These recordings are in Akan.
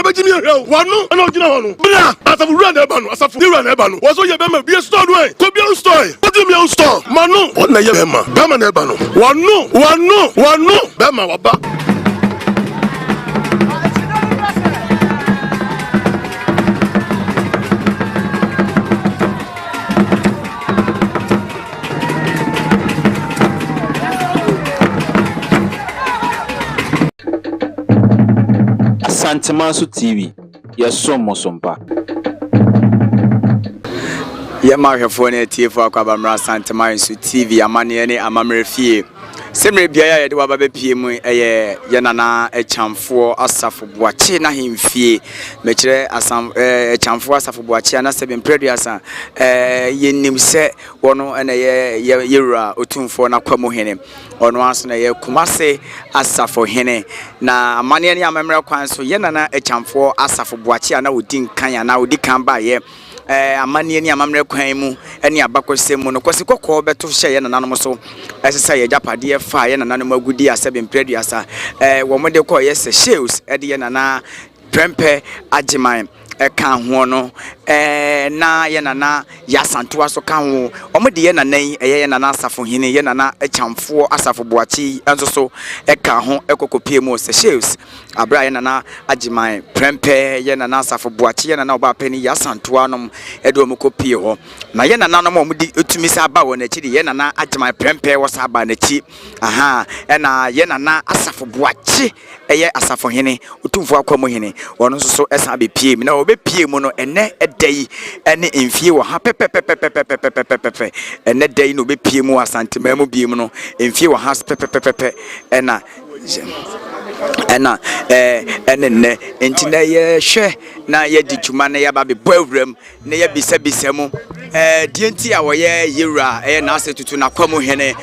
Bajimi, one no, and no, Bra, Asafo run Ebano, Asafo run Ebano, was all your Bama be a store way, could be on store, put him on store, Manu, what na Yama, Bama Nebano, one no, Bama Waba. Asante TV, yes, Mosompa. Yamahafone TV Akabamra Asante TV, Amaniani, Amamrefi. Semre Bia, ya Dwaba PM, Yanana, AkyamfoƆ, Asafo Boakye na himfie. Mechere Akyamfoɔ Asafo Boakye na sebe mprediasa, yenim se wono ene yewura otumfoɔ na kwamu hene. Ono aso na ye Kumase Asafo hene. Na amaniani amamre kwan so Yanana Akyamfoɔ Asafo Boakye na odi nkan na odi kan ba ye. Amani ni amamre kwan mu ene abakosem mu no kwase kokko beto hye ye nananom so esesa ye japade fa ye nananom agudi asebe mpreduasa wo mode ko ye Seychelles ede ye nana prempe agiman kan ho no na ye nana ya Asante so kan ho omode ye nanan ye nana Asafo hene ye nana Akyamfoɔ Asafo Boakye enso so kan ho ekokopie mu Seychelles abra ye nana agiman prempe ye nana Asafo Boakye ye nana oba pani ya Asante anom edo omukopie ho na ye nana no omudi etumi sa ba won achi ye nana agiman prempe wo sa ba na chi aha na ye nana Asafo Boakye eye Asafo hene otumfo akwamu hene wono so esa be pie na obepie mu no ene edai ene emfie wo ha pepepepepepepepepepe ene dai no obepie mu Asante mamu bie mu no emfie wo ha pepepepepe ena ene entina ye hwe na ye dijuma na ye ba be boawram na ye bisa mu dienti a wo ye yewura na asetutu na kwamu hene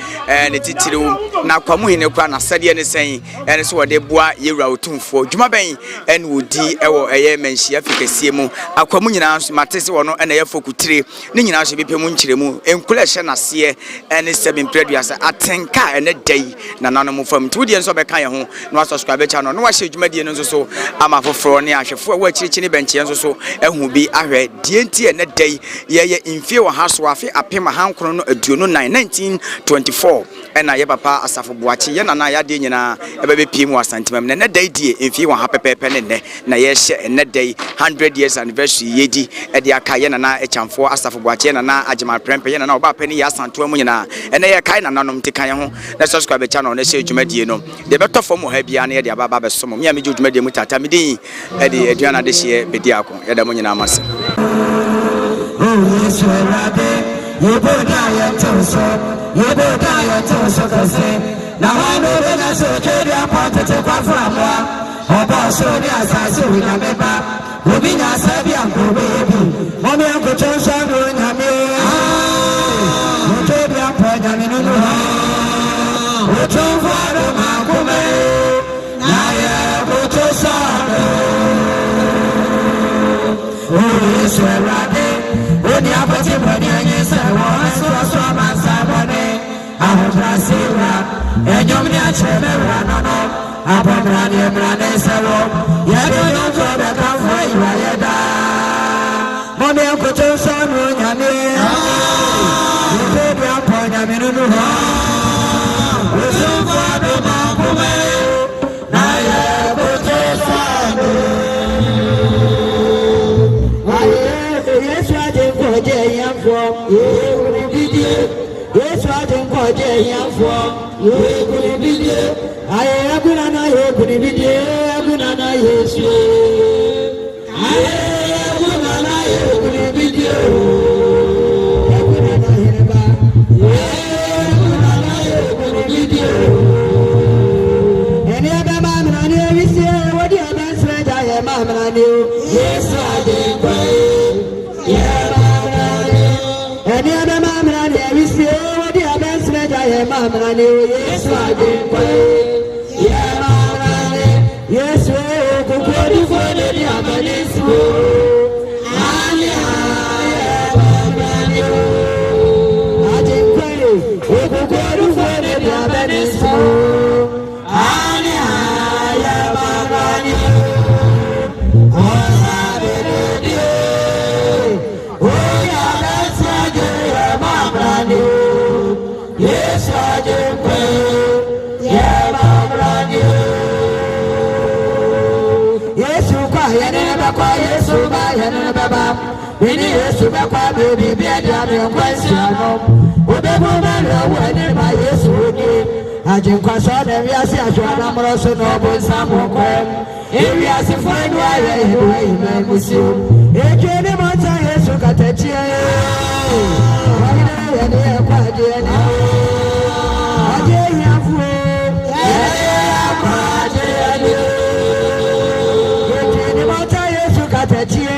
ne titiriw na kwamu hene kwa na sade ne sen ene so wode boa yewura otumfo djuma ben ene wodi ewo menhia fikasie mu akwamu nyina so matese wono ene ye fokutire ne nyina so bepemu nkyiremu enkula hye na se ene sebe mpreduasa atenka ene dai na nanom fam tudi enso beka ye ho no subscribe channel no wa hye djuma die no so ama foforo ne ahwefo wa chirichini benche enso so ehu bi ahwe dienti ene dai ye Infie wa haso afi apema hankrono no aduonu 1924 ena ye papa Asafo Boakye ye nana ya de nyina ebebe pie mu Asante mam ne dai die infie wa ha pepepe ne na ye hye ne dai 100 years anniversary yedi e de aka ye nana Akyamfoɔ Asafo Boakye nana agima prempe ye nana oba pani ya Asante mu nyina ene ye kai nana nom tekan ho na subscribe channel na hye dwumadie no de beto fom ha bia na ye de ababa besom me amegi dwumadie mu tata me din e de aduana de hye bedi akon ye da mu nyina amase Yes, you put your toes, now I know that I saw Kadia Ponte to come from or Bossonia, as I with a member, who be a Sabian baby. Mommy, Uncle Johnson, doing a meal. Kadia Ponte, I mean, what's over my woman? I have to sorrow. Oh, yes, when you have a timber, you say, so my Sabone, I have a silver, and you may have a upon Rani Branesaro. Yet you don't go back off where you are. Mommy, Uncle Johnson, you paid your point, I mean, we're so far to my woman. I have a yes, I think what Akyamfoɔ, you could be there. I am good and I could be there. Good and I yes, you. I am good and I could be there. Good and I never. Good and I could be there. Any other man and I will say, what your best friend I am, and you. Yes, I think. Yeah. Any other man and I will say, what your best friend I am, and you. Yes, I think. Yeah, man. Yes, we could go for the Amadis. I think we could go for the Amadis. Ini Yesu bakwa baby be dia me kwasi ano obebo na lawo ene ma Yesu ni ajinkwa so na wiase ajwana mro so no bo samo kwa wiase fani aye he me musio ekene mata Yesu katachie wani ya ne kwa je ni aje yafu ya kwa je ni ekene mata Yesu katachie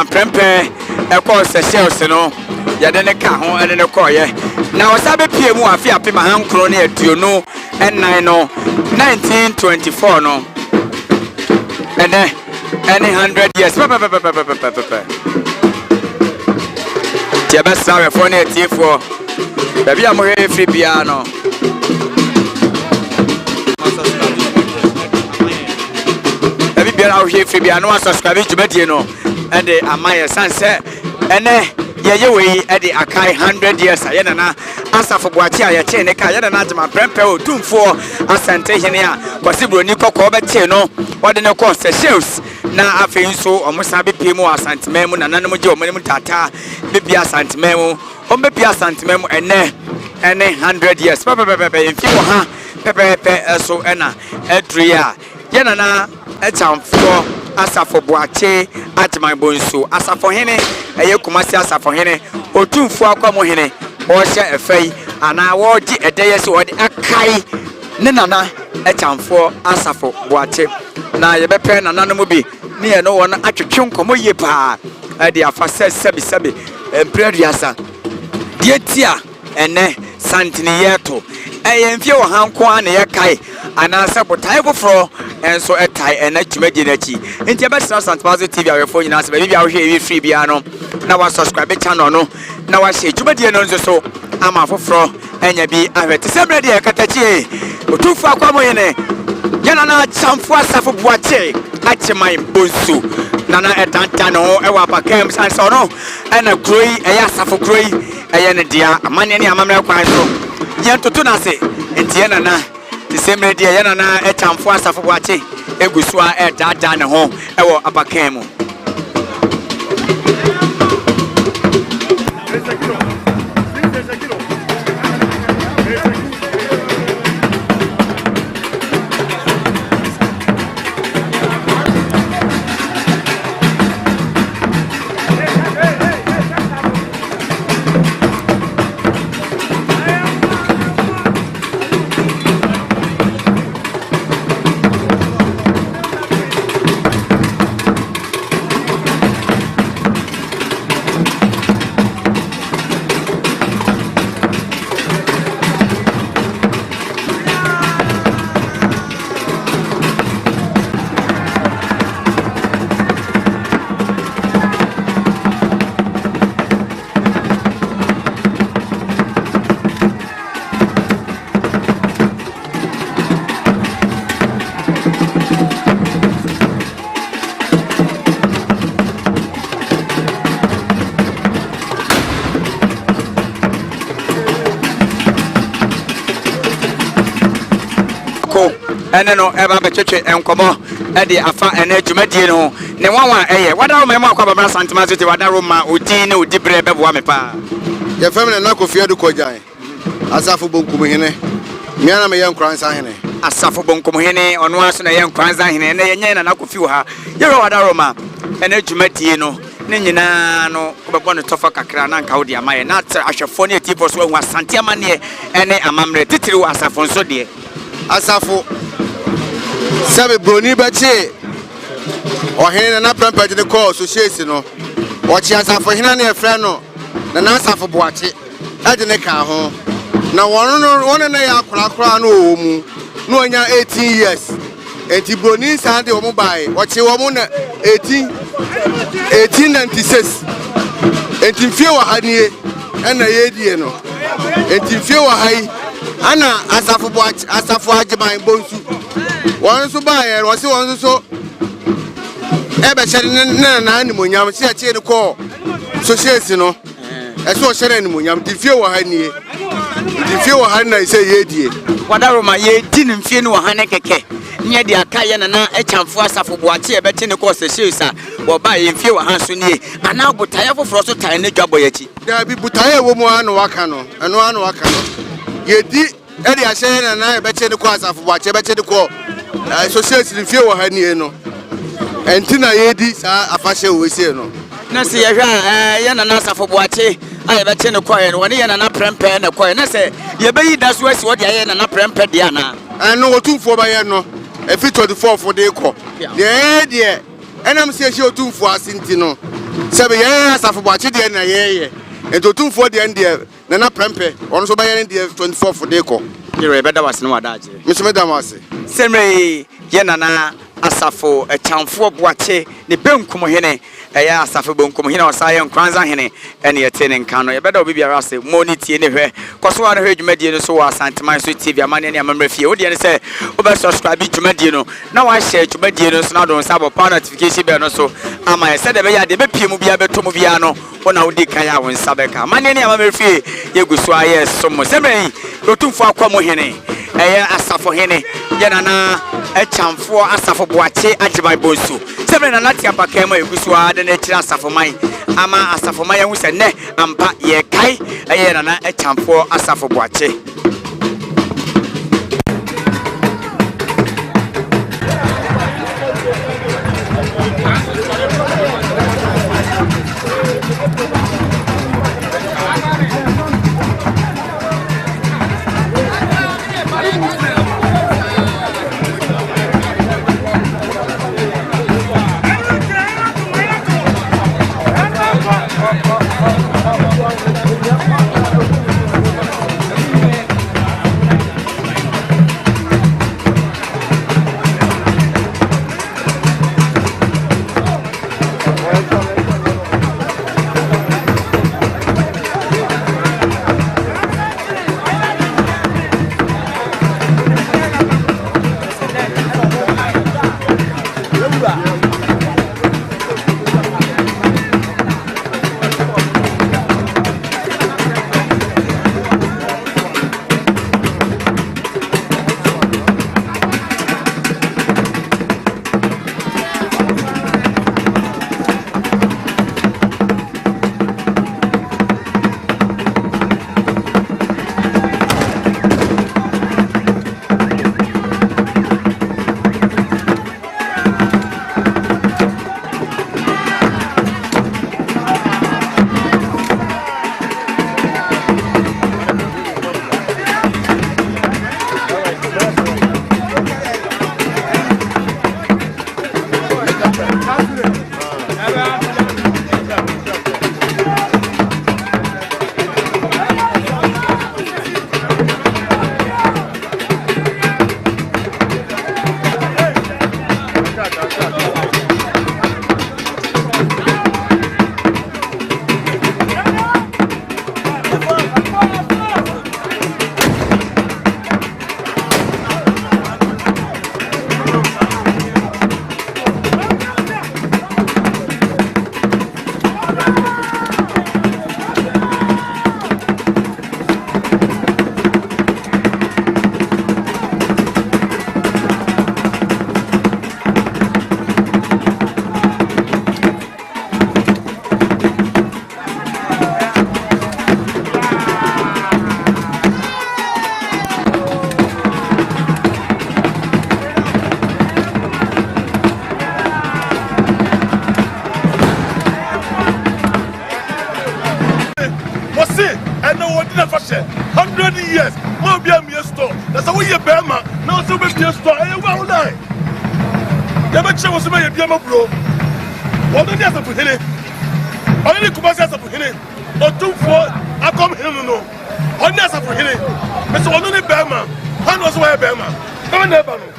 Prempe eko Seychelles no yade ne ka ho ene ne koye na osabe pie mu afi apema hankro ne aduonu ennan no 1924 no ene 100 years tiaba sawe for ne tiefo baby amohe free bia no baby bia awo free bia no subscribe jumedie no and the Amaya Sanse and ye we at the Akai 100 years. I na Asafo Boakye ya chain ka ya na ma prempe o tumfo Asante henia possible ni kokko be che no wode ne ko Seychelles na afi nso omusabe piemu Asante memu Nananom je omanim tata be bia Asante memu ombe bia Asante memu ene 100 years pepe mfi wo ha pepe so ena edria ya na Akyamfoɔ Asafo Boakye atman bonso Asafo hene eye kumasi Asafo hene otumfo akwamo hene o hye efai ana wo di edeye se wo di akai ne nana Akyamfoɔ Asafo Boakye na ye bepe Nananom bi ne ye no wona atwetwe nkomo ye pa de afa sebi empreduasa die tia ene Centennial eye mfie wo hanko ana ye kai ana se botai foforo enso etai ena dwumadi nachi enti abesra Asante TV awefo nyina se bia wo hwe free bia no na wa subscribe channel no na wa share dwumadi no nso so ama foforo enya bi ahwete semre de katachi otufu akwamo yene yana na Akyamfoɔ Asafo Boakye atman bonsu nana etanta no ewa bakem sanso no ena groi eya Asafo groi eye ne dia amane ne amamre kwan so yentoto na se enti yana na the same ready yana na Akyamfoɔ Asafo Boakye egusu a edada ne ho ewo abakan mu ene no eba betwetwe enkomo e de afa ene dwumadie no ne wanwa eye wadaro ma akwa babra Asante ma tete wadaro ma odi ne odi bre beboa me pa ye family na Kofi Adu Kojan Asafo bonkum hene me na me ye nkransa hene Asafo bonkum hene ono aso na ye nkransa hene ne ye nya na Kofi ha ye wadaro ma ene dwumadie no ne nyina no obebo no tofa kakra na nka wodi amaye na ahwefo ne tifo so hu Asante amane ene amamre titiri wo Asafo nso de Asafo sabe broni bache ohene na prampaje de call so shesi no ochi Asafo hena na efra no na Asafo Boakye ade ne ka ho na wono na ya akura no omu no onya 18 years enti broni sande wo bai ochi wo na 1896 enti mfie wa hanie na yedie no enti mfie wa hai ana Asafo Boakye Asafo Hajiman bonsu won so bai wo se won so ebe chere na animonyam se ache ne ko so shesi no eso chere animonyam di fie wa hanie di fie wa hanna se yedie wadaro ma yedi ne mfie ne wa hane keke nye de aka ye na Akyamfo Asafo Boakye ebe te ne ko se shesa wo ba ye mfie wa han so nie ana botaye foforo so tae ne dwabo yachi da bi botaye wo mu anu waka no yedi eri ahye na ebe te ne ko Asafo Boakye ebe te ne ko so shesi ne fie wa hanie no entina yedi sa afashe wese no na se ye hwa ye na Asafo Boakye aye be che ne koye no woni ye na prempe ne koye na se ye be yi da so asi wodi aye na prempe de ana eno otumfo ba ye no efi 24 for de ko de enam se ye otumfo asinti no se be ye Asafo Boakye de na ye otumfo de na prempe ono so ba ye de 24 for de ko ye be da wase no wada age mi so me da wase semre ye na Asafo Akyamfo Boakye ne benkum hene eya Asafo benkum hene osaye nkranza hene ene yete ne nka no ye beda obi biara se moniti ne hwe koso wa no hwe dwumadie no so wa Asante Man so TV amane ne amamra fie wo de ne se obe subscribe dwumadie no na wa share dwumadie no so na don sabo pa notification be no so ama ye se de be ya de be pie mu bia beto mu bia no ona wo di kan ya won sabeka amane ne amamra fie ye guso aye somo semre otumfo akwa mo hene eya Asafo hene ye na Akyamfo Asafo Boakye ajibai bonsu semre na natia pakema eguso ade na kira Asafo Man ama Asafo Man hu se ne ampa ye kai eye na Akyamfo Asafo Boakye and no one never said 100 years. More be a store. That's how we a Bama. Now so be a store. And well, die. The match was made a Biama bro. What the answer for him? Only Kubasa for him. Or 2 4. I come here no. Only answer for him. But so only Bama. How was where Bama? Come on, never.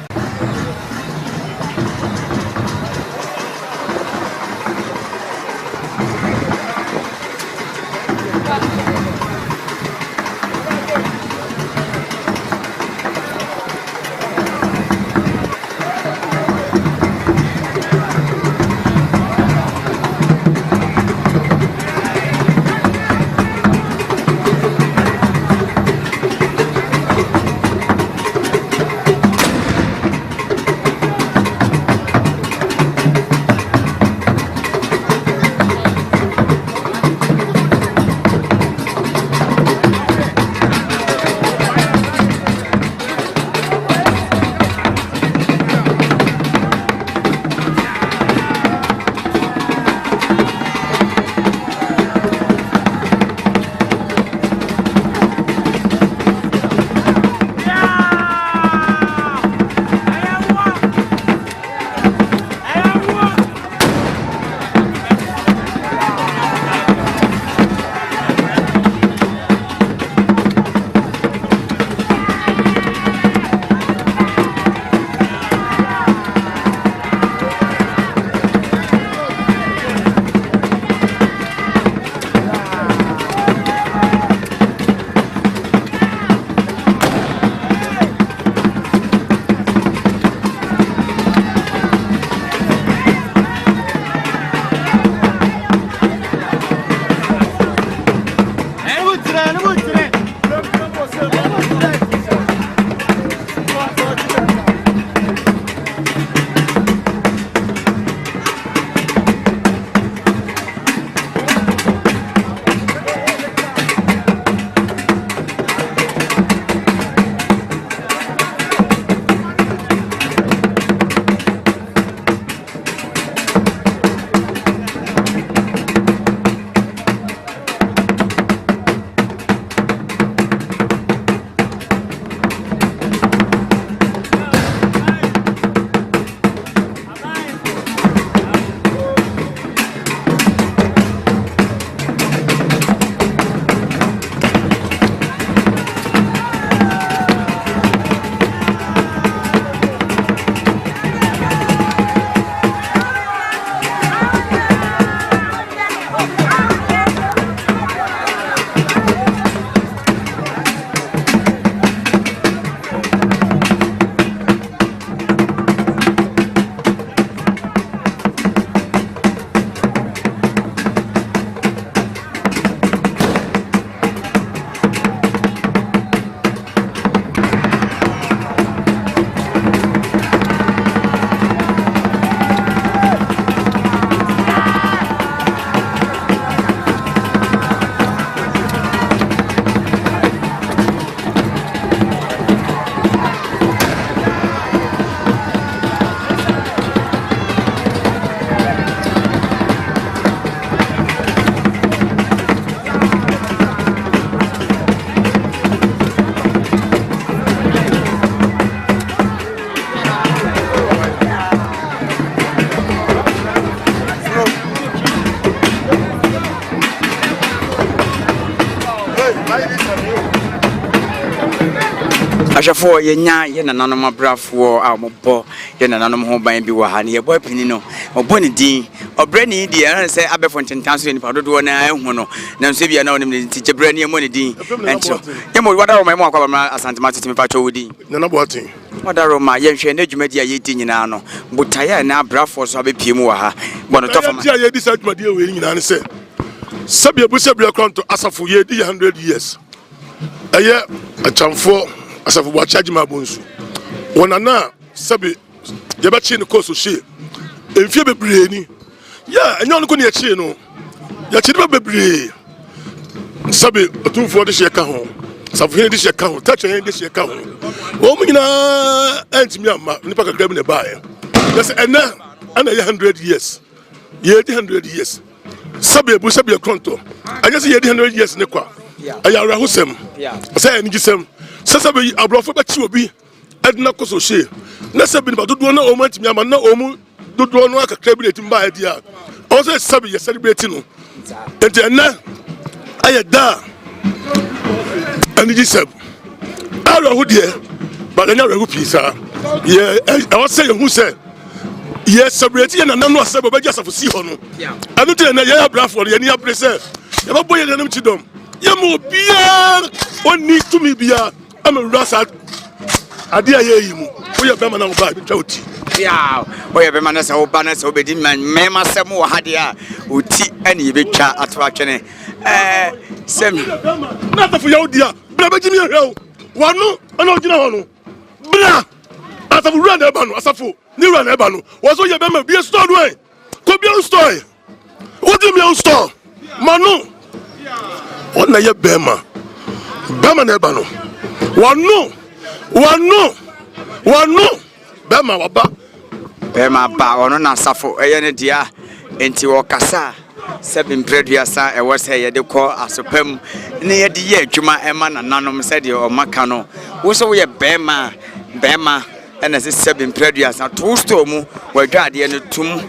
Asafo yenya ye nananom abrafo a mobo ye nananom ho ban bi wa ha ne ye boy pini no obo ne din obrani di e se abefo ntentanso ni padodo na ehu no na nso bia na onim ti chebrani e mo ne din encho ye mo wadaro mai mo akwa bamra asante matiti me pacho wodi nana boatin wadaro ma ye hwe na dwumadi a ye ti nyina no butaya na abrafo so abepie mu wa ha bono tofa ma ye di sa dwumadi e we nyina ne se sabia bu sabia kronto asafo ye di 100 years eye Akyamfoɔ Asafo Boakye ma bonsu wonana sabi yebachi ne koso hye emfie bebree ni ya enyo no ko ne echi no ya chi de bebree sabi otumfo de hye ka ho Asafo de hye ka ho tacho de hye ka ho wo mu nyina antimi amma nipa kakra bi ne baaye yes ena ana ye 100 years ye 100 years sabi ebu sabi kronto anya se ye 100 years ne kwa ayara hosem say any gisem sasa be abrofo be chi obi edna koso she na se bi ba dodo na o ma timi ama na o mu dodo no akakra bi etim ba ade a o say sabi ye celebrate no enti na ayeda ani gisem ara ho de ba na ara ho pisa ye I say who say yes celebrate ye na no asebo be Asafo si ho no anu te na ye abrafo ye ni aprese ye ba boye na mchidom ye mo bia oni to me bia am rasa ade aye yi mu wo ye be ma na wo ba bi twa oti ya wo ye be ma na se wo ba na se wo be di me ma se mo ha de a oti ani ye betwa atwa twene sem na Asafo ye odi a bra be jimi hwe wanu ana ogina ho no bra Asafo run na ba no Asafo ni run na ba no wo so ye be ma bi store do e ko bi store wo di mi store manu ona ye be ma na ba no wanu be ma waba be ma ba ono na Asafo eye ne dia enti wo kasa seven preduasa e wo se ye de ko asopam ne ye de ye adwuma e ma nananom se de o maka no wo so ye be ma ena se seven preduasa to store mu wadwade ne tum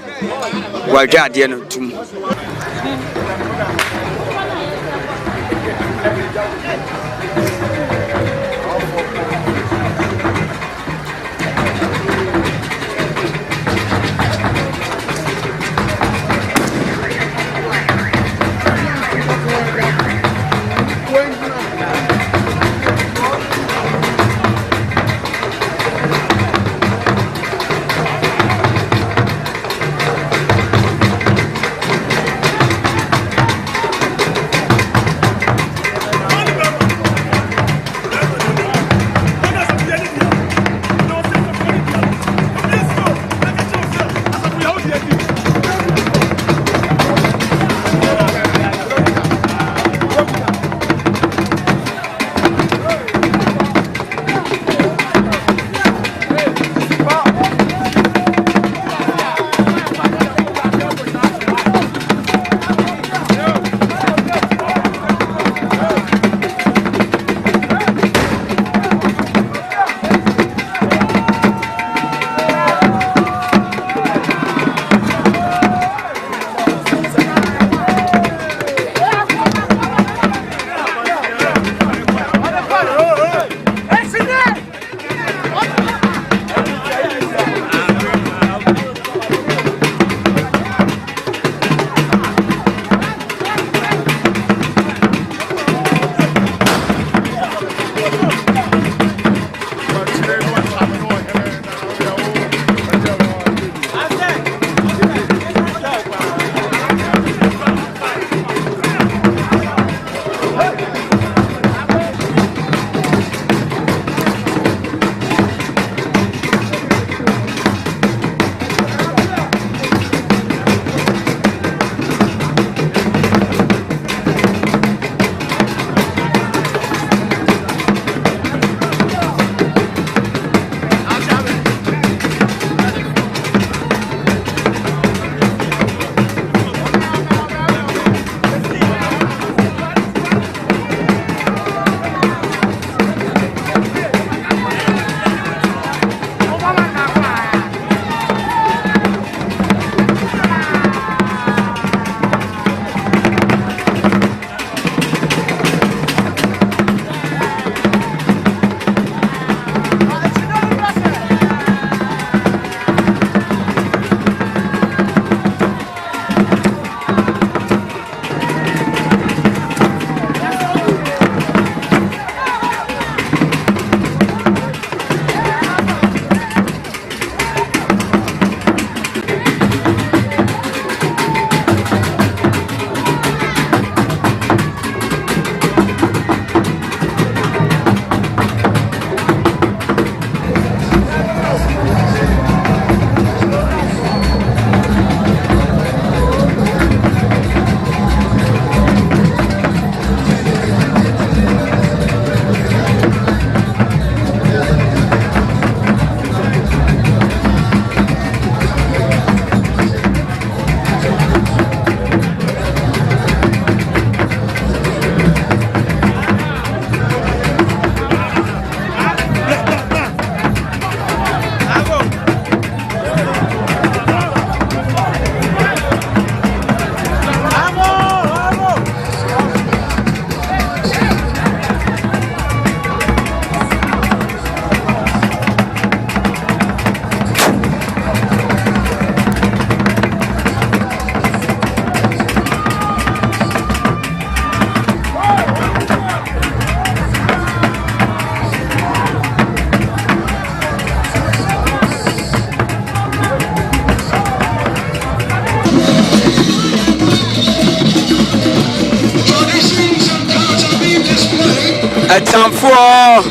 Akyamfoɔ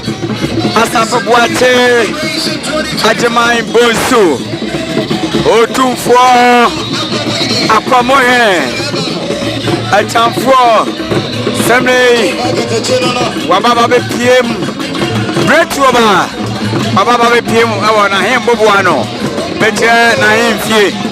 Asafo Boakye Agyeman Bonsu Otumfoɔ Akwamohene Akyamfoɔ Semre Wababa bepiem Bretuoba Wababa bepiem ɛwɔ na hen boboa no bekyerɛ na hen fie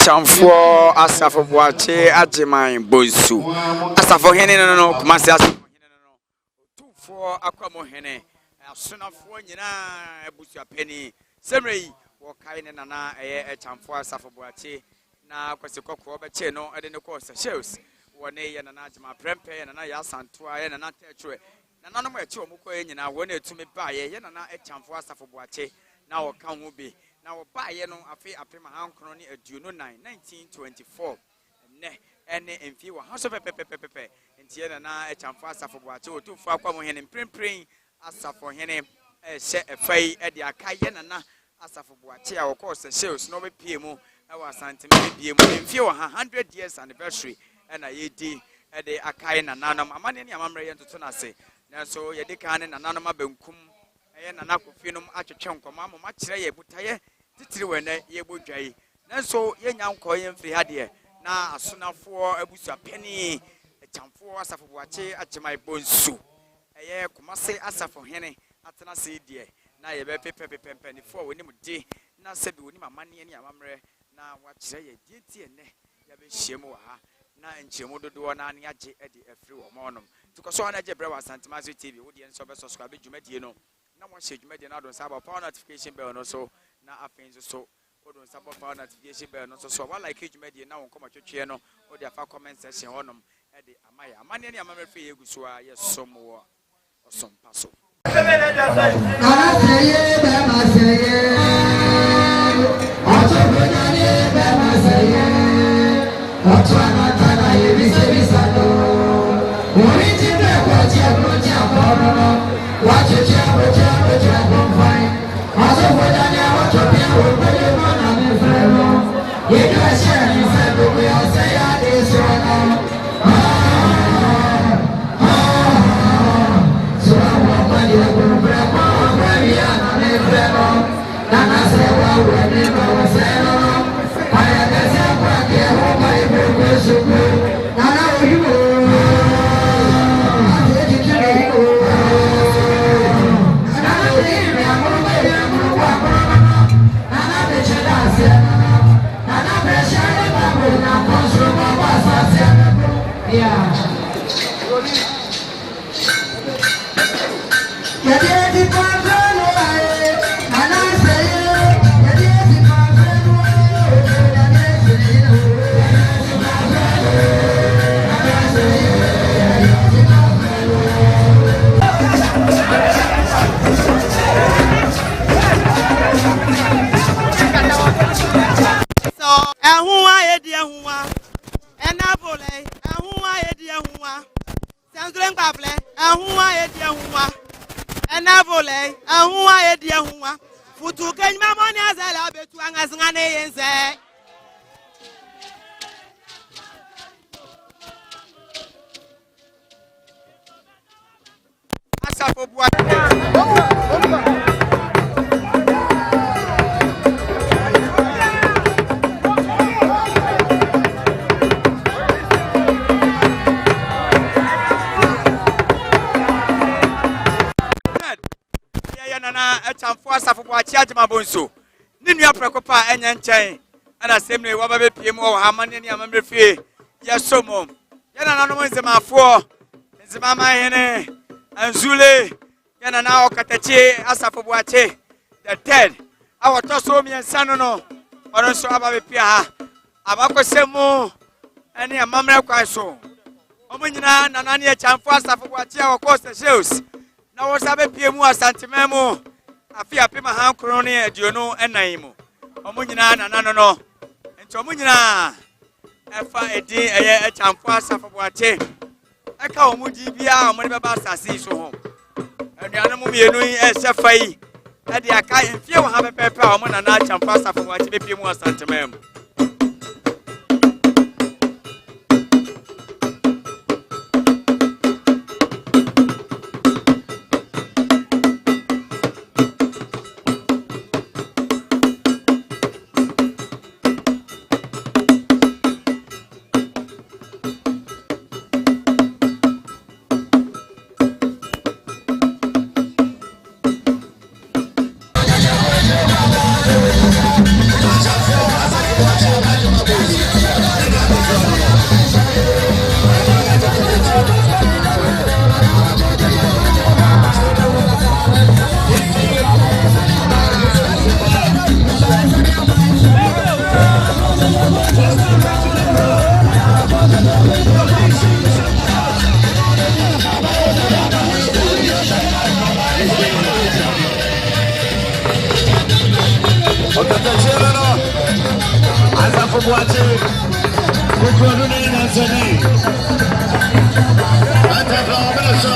Akyamfoɔ Asafo Boakye Agyeman Bonsu Asafo hene no Kumasi Asafo hene no Otumfoɔ Akwamohene Asonafoɔ nyinaa abusuapani Semre wɔkae ne nana ɛyɛ Akyamfoɔ Asafo Boakye na kwasi kokoro bɛkye no ɛde ne kɔ Seychelles wɔne yɛ nana Agyeman prempe yɛ nana yɛ Asante yɛ nana Tɛtwe nana no ɛkye wɔn kɔ yɛ nyinaa wɔne etumi ba yɛ nana Akyamfoɔ Asafo Boakye na wɔka ho bi na wɔbaayɛ no afi apema hankron ne aduonu 1924 ne ene emfi wa haso pepepepepe ntie na Akyamfoɔ Asafo Boakye Otumfoɔ Akwamohene mprempren Asafo hene ɛhyɛ ɛfai ɛde akaye nana Asafo Boakye a wɔkɔ Seychelles no bepie mu ɛwɔ Asante bepie mu emfi wa 100 years anniversary ɛna yɛdi ɛde akaye nananom amane ne amamre yɛ ntoto na se nanso yɛde kan ne nananom abenkum ɛyɛ nana kofinom atwetwe nkɔma mo makyerɛ yɛ butaye titiri wene ye bodwai nanso ye nyankɔ ye mfiri ha de na asonafoɔ abusuapani Akyamfoɔ Asafo Boakye Agyeman Bonsu ɛyɛ Kumasi Asafo hene atena se de na ye be pepepempanifoɔ woni mu de na sɛbi woni mamane ne amamre na wakyerɛ ye die tie ne ya be hyiam wɔ ha na nkyemu dodoɔ na ne agye de afiri wɔ mɔnom tukɔso na agye brɛ wɔ Asante TV wo de nso be subscribe dwumadie no na mo hye dwumadie na do nsa ba power notification bell no so na afenzo so odon sabo power notification bell no so wa like dwumadie na won koma twetwe no o de afa comment section honom e de amaya amane ne amama fe yegu so a yesom wo osompa so Asafo Boakye. Akyamfoɔ Asafo Boakye agema bonso ne nua prekopa enya nkyɛn ana semne waba be piem wɔ ha mane ne amamre fie yesomo ye nananom nzemafoɔ nzemama hene anzule ye nana okatachi Asafo Boakye the third awoto so miensa no no ɔno nso aba be pia ha abakɔsɛmu ene amamre kwan so ɔmo nyina nana ne Akyamfoɔ Asafo Boakye wɔ Seychelles na wo sabe piem Asante memo afia pema hankro ne aduonu enan mu omo nyina nana no enti omo nyina efa edi eye Akyamfoɔ Asafo Boakye eka omo di bia omo ne beba asase so ho aduanu mu mienu ehyefa yi e de aka enfie wo ha pepepe omo nana Akyamfoɔ Asafo Boakye be piem Asante memo Asafo Boakye, Kukwanu ne Nansani. Atafo Obeso,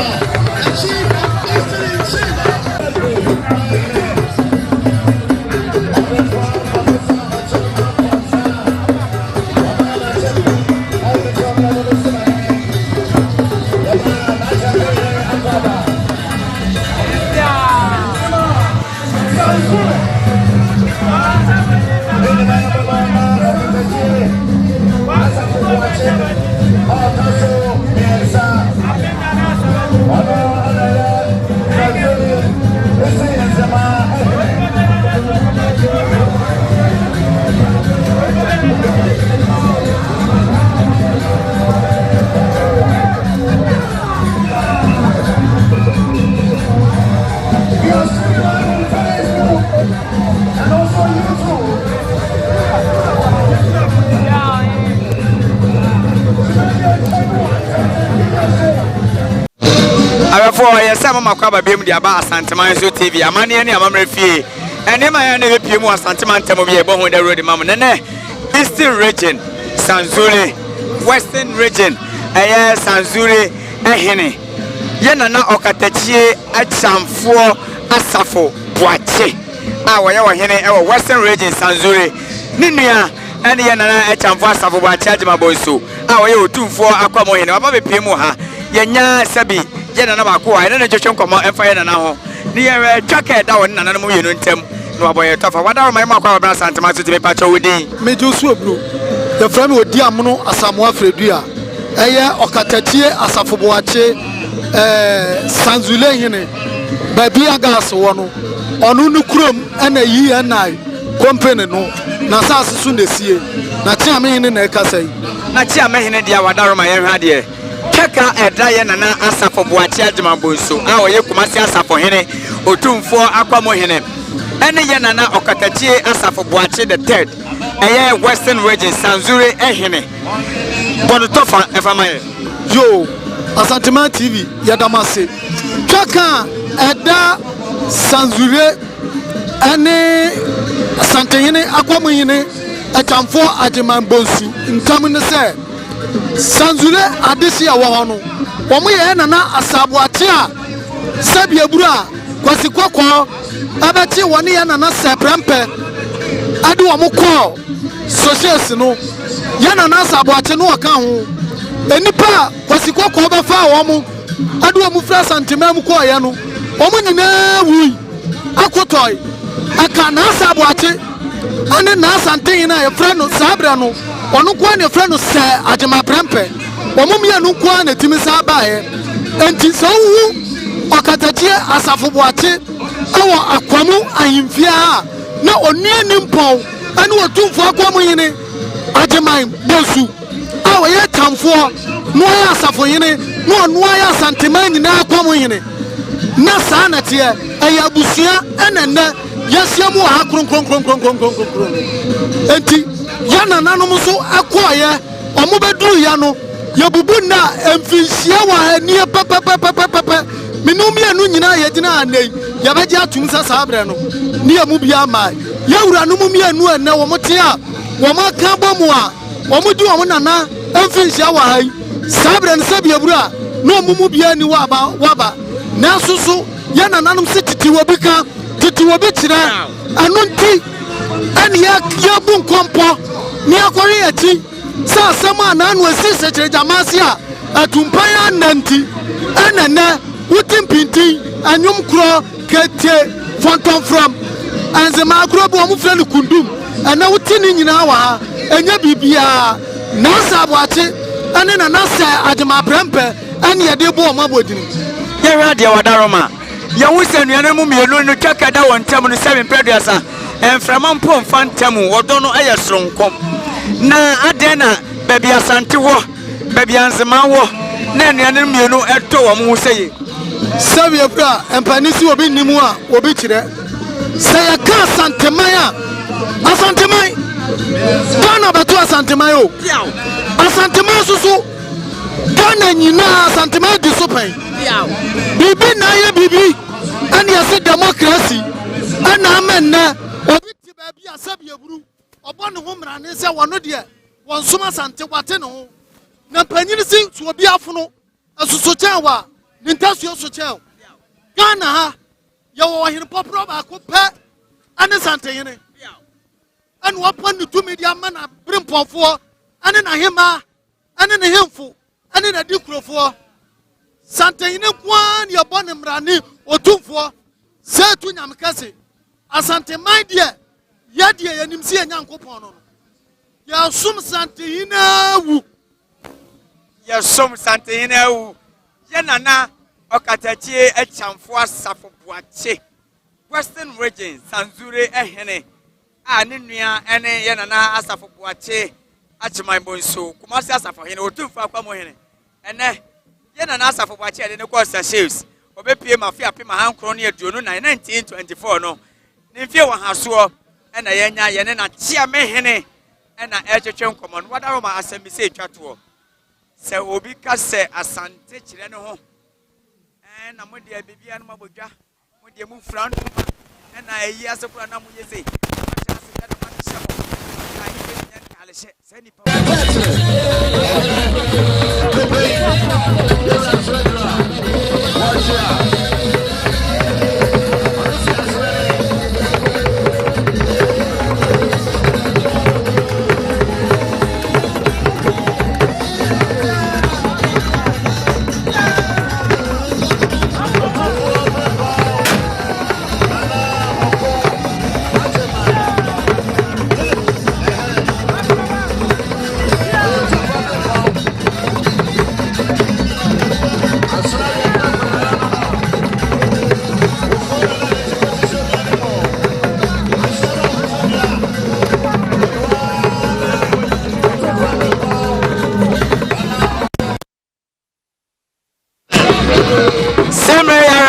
Mama kwaba bem dia ba Asante so TV amane ne amamre fie ene ma ya na be pie mu Asante mantam bi e bo ho da road mam ne Eastern region Sanzure Western region Sanzure ehene ye nana okatachie Akyamfoɔ Asafo Boakye wo ye wo hene e wo Western region Sanzure ne nua ene ye nana Akyamfoɔ Asafo Boakye agema bonso wo ye otumfoɔ akwamo hene waba be pie mu ha ye nya sabi Nana Bako, I don't know just come out and fire now. Near Tracker down and another movie in Tem. No boy, tough. What are my Macau brass and tomatoes to be patched with me? Do so blue. The friend with Diamono Asamoah Fredia. Aya Okatachi Asafo Boakye Sanzule Hene. Baby Agas one. Onunu Krum and a ye and I. Company no. na sase so na sie na tia me hene na ekasa yi na tia me hene dia wadaroma ye hwa de keka eda ye nana Asafo Boakye Adwumabonso a oye Kumasi Asafo hene otumfo akwamo hene ene ye nana Okatachie Asafo Boakye the third eye Western Region Sanzure ehene bono tofa efamaye yo Asante TV yadamase keka eda Sanzure ene Asante hene akwamo hene AkyamfoƆ Adwumabonso ntam ne se Sanzure adesi ya wohono omo ye nana Asaboakye a sabia buru a kwasi kwakọ abati woni ye nana seprempe ade omo kọ socials no ye nana Asaboakye no waka ho enipa kwasi kwakọ ba fa omo ade omo fra santemam kọ ye no omo nyina wi akotoi aka na Asaboakye ane na Asante na ye fra no sabra no onu kwa ne fra no se Adwuma prempe omum ye no kwa na timi sa ba he enti so wu Okatachie Asafo Boakye awo akwamu ahimfia na onu animpon ane otumfo akwamu hene Adwuma Bonsu awo ye tamfo no ya Asafo hene no onu ya Asante man nyina akwamu hene na sa na te ayabusua enenne yesiamu ha kronkron enti ya nananom so akoye omo beduru ya no yabubu na emfinhia wa anie pepepepepepe minum ye no nyina ye gina anei ya beje atum sa sabre no ne ya mu bia ma ya wura no mu mienu ene wo mote a wo maka bomu a wo mu di wo nana emfinhia wa hai sabre no sabia buru a no mu bia ni waba na susu ya nananom se titi wo bika titi wo bi kire anonti ani ya bu nkompo ni akori eti sa sama na anu asise kire jamasi a atumpan ananti enene utimpinti anyum kro kete fonton from anzema agro bo mu fre ni kundum ana utini nyina wa enya bibia na Asaboakye ane na nase Adwuma prempe ane ye de bo mabodini ye radio wadaroma ye wuse nuane mu mienu no twaka da wontam no 7 peduasa enframa mpo mfantam wodo no eye soronkom na adena baby Asante wo baby Anzema wo na nuane mienu eto wo mu seye sabia bra empanisi obi nimu a obi kire saya ka Asanteman a Asanteman kana beto Asanteman o Asanteman susu kana nyina Asanteman di so pen bibi na ye bibi ani ase democracy ana amenne obi ti ba bi asabia buru obo ne ho mra ne se wono de won soma Asante wate ne ho na panyini si so obi afono asuso chen wa nintasuo so chen Ghana ha ye wo hene popro ba ko pe ane Asante hene ane wapon ne tumi dia mana brimpofo ane na hema ane ne hemfo ane na dikurofo Asante hene kwan ye bone mrani otumfo se tu nyamkase Asante man de ye de yanimsi enyankopon no ya sum Asante hene wu ya sum Asante hene wu ye nana Okatachie AkyamfoƆ Asafo Boakye Western Region Sanzure ehene a ne nua ene ye nana Asafo Boakye Adwumabonso Kumasi Asafo hene otumfo akwamo hene ene ye nana Asafo Boakye de ne ko Seychelles obepie mafia pema hankro ne aduonu 1924 no ne mfie wa haso ena ye nya ye ne na chia me hene ena echechwe nkomo no wadaro ma asembise etwato se obi ka se Asante kire ne ho na mode abibia no mabodwa mode mu fran na eyi asokura na mu yeze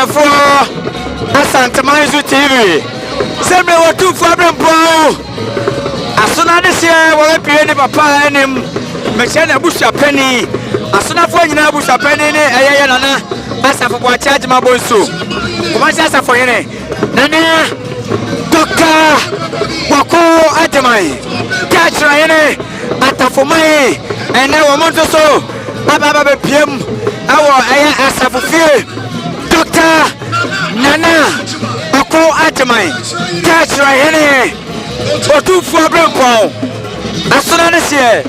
for Asante Maizu TV. Send me what two for them, bro. As soon as this year, we'll be any papa and him. Mechana Busha Penny. As soon as you know Busha Penny, Ayana, Asafo charge my bonsu. Come on, Asafo, Nana, Doctor Wako Atamai, Catch Rayane, Atafomai, and now a month or so. Ababa PM, our Asafo fear. Doctor Nana, Wako Atamai, Catch Rayane, or two for Brempo. As soon as this year,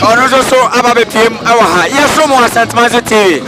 or also Ababa PM, our yes, from Asante TV.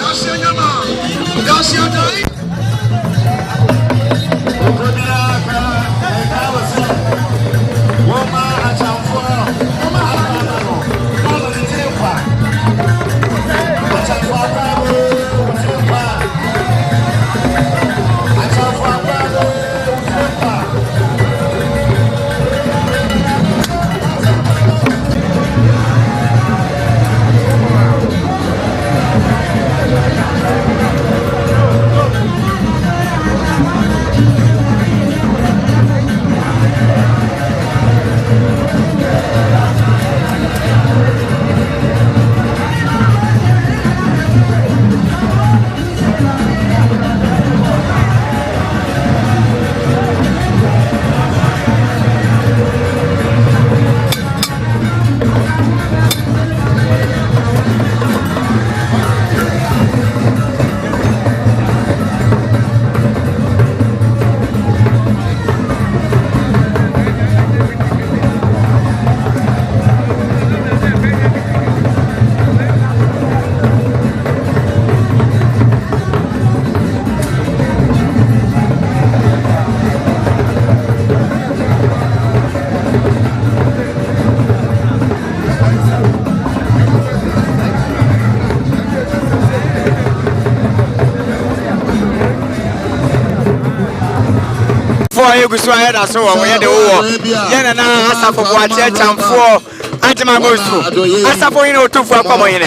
So I had a so we had the war. Yana Asafo Boakye AkyamfoƆ Ajima Bosu. Asafo you know two for come in.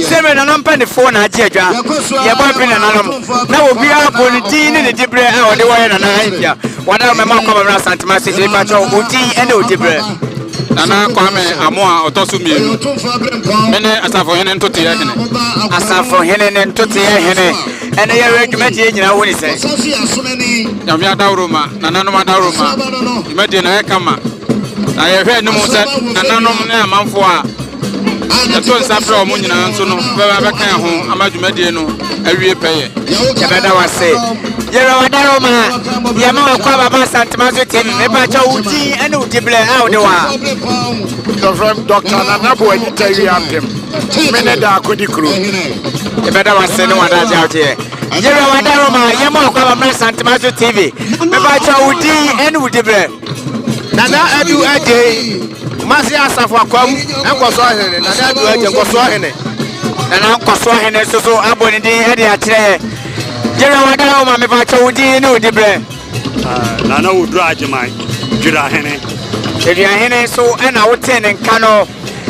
Seven and I'm penny phone at Jedra. Ya boy pin and Nananom. Now we are politin in the Dibre or the way and I. What am I come around Santa Massey, Patrol, Uti and Dibre. Nana Kwame Amoa Otosumi. Mene Asafo Henen to Tia. Asafo Henen to Tia. And I recommend you know what he says. Yamia Dauruma, Nananom Dauruma. Imagine I come. I have heard no more said Nananom Manfoa. The twins after a moon and so no, wherever I can home, Amajumediano, every pay. Yabada was say, Yero Daroma, Yama Kwaba Santa Mazuti, Nebacha Uti, and Utible out the one. Dr. Nanabo and Terry Antem. Meneda Kodikru. Yabada was saying one out here. Yero Daroma, Yama Kwaba Santa Mazu TV, Nebacha Uti, and Utible. Nana Adu Ade, Masi Asafo Kwam, and Kwaswahene, Nana Adu Ade, Kwaswahene. And Uncle Swahene, so Aboni, Eddie. General Daroma, Nebacha Uti, no Dibre. Nana would drag my Jurahene. Hene, so and I would ten and Kano.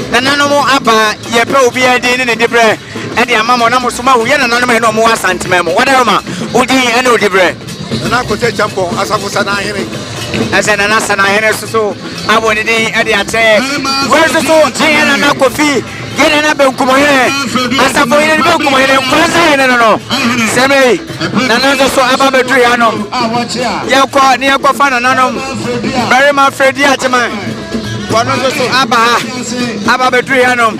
Nananom Abba, Yepo be a din in the Dibre, and the Mamma Namusuma, who yet another no more Santimemo, whatever, Udi and Udibre. And I could take Champo, Asafo Sanahene. As an Anasana Hene, so I wanted Eddie. Where's the soul? Jane and Nakofi, get another Kumahene. Asafo in the Kumahene, no. Semi, Nanazo so Abba Triano. Yako, Niako Fananum, very much Freddy Atman. Wanazo so Abba Triano.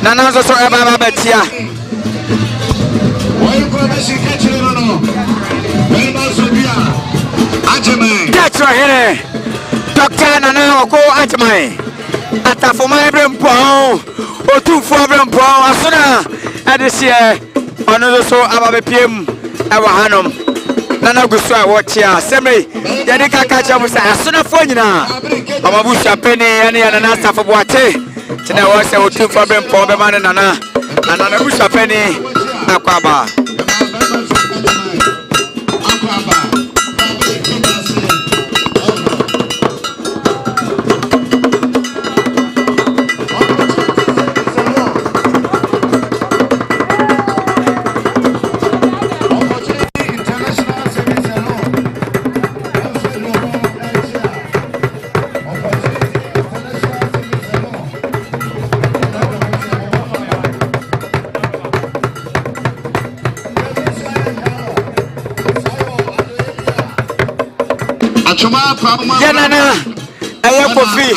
Nanazo so Abba Betia. That's right, Doctor Nana go at my Asafo my Brempo, or two for Brempo, Asuna, and this year, another so Abba PM, our Hanum, Nana Gusua, watch here, Semi, Yadika catch up with Asuna Fonina, Amabusha Penny, and Asafo Boakye, Tina was a two for Brempo, the man and Nana, and Anabusha Penny, Aquaba. Yanana Ayakofi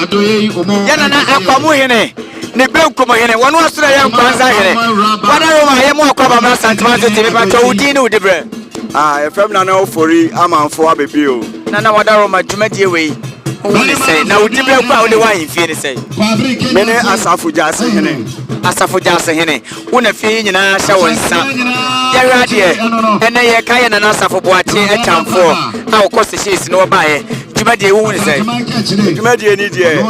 Yanana Akamuhene ne Benkomo hene one was to young Panza here. What are you more cover Asante but Odin would debre? Ah, from Nana for AkyamfoƆ baby. Nana Wadaroma Jumedi way. Who say now debre crowd the wine fear say. Many Asafo Jase hene. Asafo Jase hene. Una fee in a shower and sun. Yaradia and a Kayan and Asafo Boakye AkyamfoƆ. How cost the sheets no buy. Jumedi who say. Jumedi any day.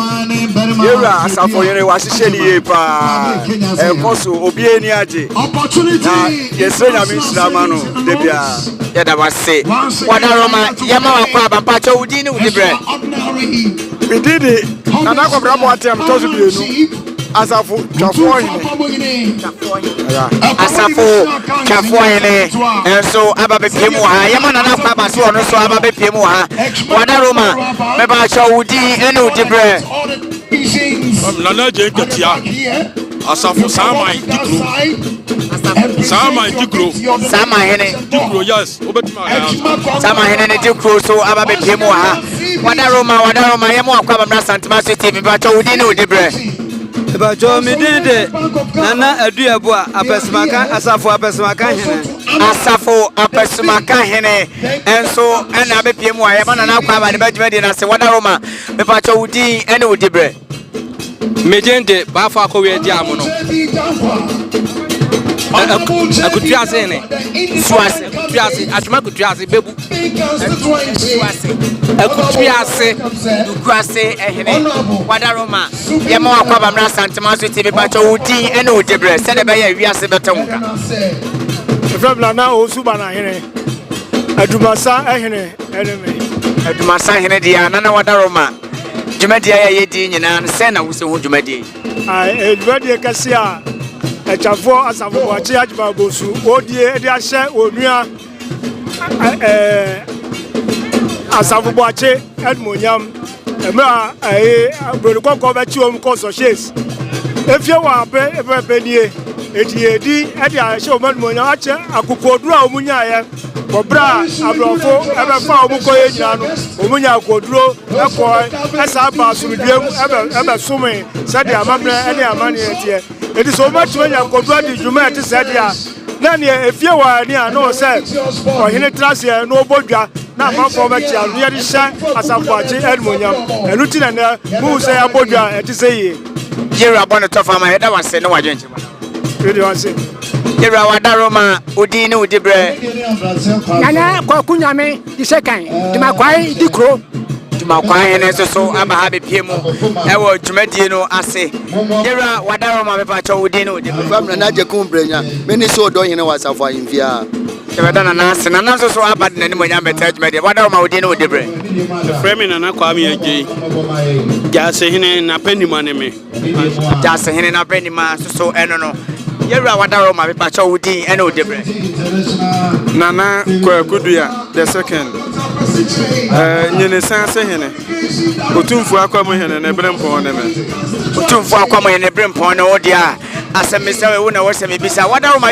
Yera Asafo yene wasisheni pa. Enkoso obi eni aje. Yesre nyame Islamano debia. Yada was say. Wadaroma Yama Kwaba Pacho Udini Udibre. We did it. Nana ko brabo atem tozu bienu. Asafo twafo hene. Asafo twafo hene. Enso ababe piemu ha. Yama nana kwaba so ono so ababe piemu ha. Wadaroma me ba cho udi ene udibre. Nana je ketia. Asafo Sama Dikro. Sama Dikro. Sama hene. Dikro yes. Obetima. Sama hene ne Dikro so ababe piemu ha. Wadaroma yemo akwaba mra santima so TV ba cho udi ne udibre. Ba jo mi dede nana aduabo a apesimaka Asafo apesimaka hene. Asafo apesimaka hene enso ena abepiemu a yema nana akwaba ne badwede na se Wadaroma me pa cho udi ene udibre. Mejende ba fa ko we dia mo no akutuase ne Suase kutuase atuma kutuase bebu akutuase dukrase ehene Wadaroma yema akwaba mra santema so TV ba cho udi ene udibre se de be ya wiase betonka From Nana Osuba na hene. Adumasa ehene eneme. Adumasa hene dia nana Wadaroma Jumadi aya yedi nyina se na wo se ho jumadi Jumadi kase a AkyamfoƆ Asafo Boakye adwuma bosu odie de ahye onua Asafo Boakye admonyam emra brodukoko ba chiom ko Seychelles efie wa pe nie edi de ahye omadmonyam ache akokoduru a omunya ye Bobra abrofo ebe fa omukoye nyina no omunya akoduro eko esa ba sumdiem ebe sume sade amamre ene amane etie edi so much when you go to the Juma to say dia na ne efie wa ni ano say ohene trase no bodwa na amafo ba tia no yedi hye Asafo Boakye edmonyam eluti na na mu say abodwa eti say ye Yera bono tofa ma heda wase ne wadwenche really wase Yera Wadaroma udi ne udibre Nana kwa kunyame di second di makwai Dikro Makwai hene so aba ha bepiemu ewo dwumadie no ase Yera Wadaroma me pa cho udi ne udibre Famna na je kumbrenya meni so do hene wasafo ahemfia Tebeda na nase nana so aba de nani monya beta dwumadie Wadaroma udi ne udibre Frame nana kwa mi eje. Jase hene na penima ne me. Jase hene na penima so eno no Yera Wadaroma me pa cho udi ene udibre Nana kwa kudua the second nyene sanse hene otumfu akwa hene na brempon ne me otumfu akwa hene brempon ne odia asemesawe wo na wo se mebisa Wadaroma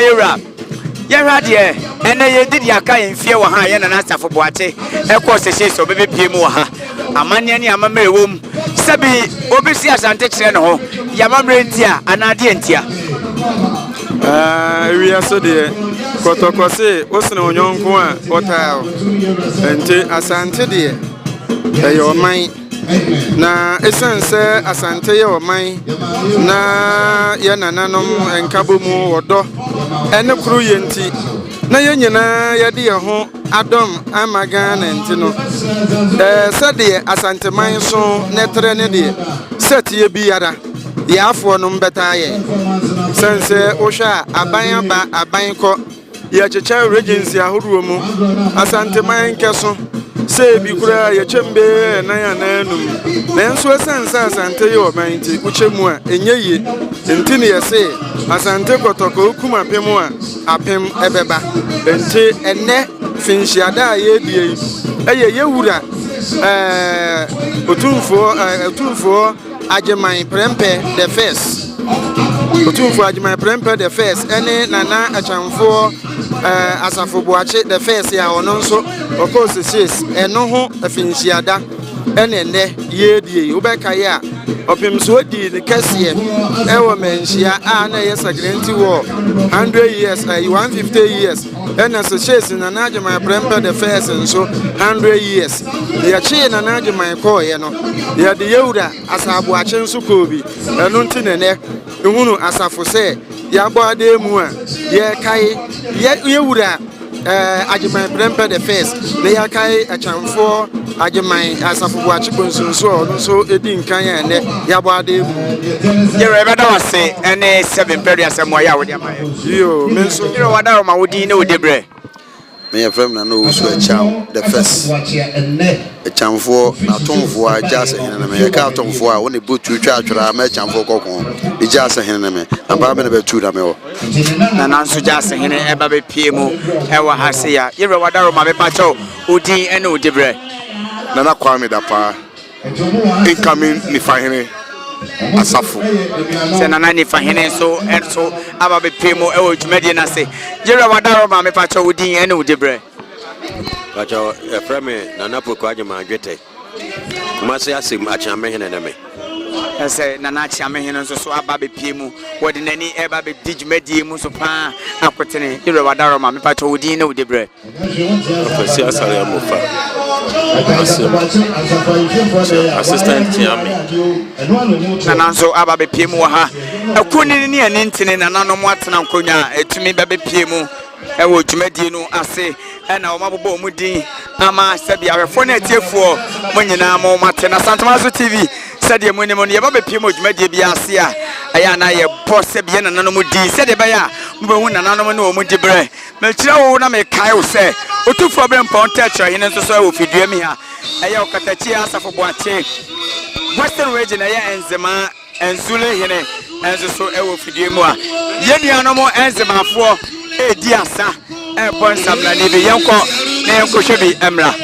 Yera de ene ye didi aka yemfie wo ha ye na Asafo Boakye eko Seychelles obebe piemu wo ha amane ne amamre wom sabi obesi Asante kire ne ho yamamre ntia anade ntia we are so there kotokose osene onyonko a otaao ente Asante de eyo man na esense Asante ye oman na ye nananom enkabomu wodo ene kru yenti na ye nyina ye de ho adom amaga na enti no sede Asante man so netre ne de set ye biara ya afo no mbeta ye sense ohwa aban ba aban ko ye cheche regency ahoruo mu Asante man keso se bi kura ye chembe na ya na enum na enso sense Asante ye oban ti uchemu a enye ye enti ne ye se Asante kotoko kuma pemu a apem ebeba enti enne finshiada ye die ye wura otumfo Agyemang prempe the first Otumfo Agyeman Prempeh the first ene Nana Akyamfoɔ Asafo Boakye the first ya ono nso okose Seychelles eno ho afinhyiada ene ne yedie wobɛka ya opim so di ne kɛseɛ ɛwɔ manhyia a na yɛ sagrenti wɔ 100 years 150 years ɛna Seychelles Nana Agyeman Prempeh the first nso 100 years yɛkye Nana Agyeman kɔɔyɛ no yɛde yɛwura Asaboakye nso kɔɔbi ɛno nti ne ehunu Asafo sɛ yɛabɔ ade mu a yɛkae yɛwura Agyeman Prempeh the first na yɛkae Akyamfoɔ Agyeman Asafo Boakye bonsunso ɔno nso edi nkan ya ne yɛabɔ ade mu yɛrɛ bɛda wase ɛne 7 period asɛm wɔyɛ a wode ama yɛ yo me nso yɛrɛ wada ma wodi ne wode brɛ me yɛfrɛ na no wusu Akyam the first Akyamfoɔ na atomfoɔ a gya sɛ hene na me yɛka atomfoɔ a wo ne botu twa atwera ma Akyamfoɔ kɔkɔɔ gya sɛ hene na me amba me na bɛtu na me wɔ na nanso gya sɛ hene ɛba bɛpie mu ɛwɔ ha se ya yɛrɛ wada ma bɛpa kyɛw wodi ɛne wode brɛ Nana Kwame Dapa incoming Nifahene Asafo se Nana Nifahene so enso aba bepie mu ewo dwumadi na se yere wadaro ma me pacho wodi ene wodi brɛ pacho eframe Nana Poko Agyeman Adwete kuma se asem Akyamehene na me ese Nana Akyamehene nso so aba bepie mu wodi nani eba be di dwumadi mu so pa akotene yere wadaro ma me pacho wodi ene wodi brɛ ofisi asare amofa assistant Tiami nanso aba bepie mu ha akuni ne ene ntene Nananom atena nkonya etumi ba bepie mu ewo dwumadi no ase ɛna ɔmabobɔ mu din ama sɛbi awefo na atiefoɔ mo nyinaa mo matena Asante TV sɛdeɛ mo ne mo yɛba bepie mu dwumadi bi ase a ɛyɛ na yɛ bɔ sɛbi Nananom din sɛdeɛ bɛyɛ mo bɛhu Nananom ne wɔn di brɛ mekyerɛ wo na mekae wo sɛ otufoɔ bɛ mpɔn tɛkyerɛ yɛn nso so ɛwɔ fidua mi ha ɛyɛ ɔkatakyi Asafo Boakye Western region ɛyɛ enzema enzule hene enso so ɛwɔ fidua mu a yɛnuanom enzemafoɔ edi asa ɛbɔ nsam na ne bi yɛnkɔ na yɛnkɔhwɛ bi ɛmra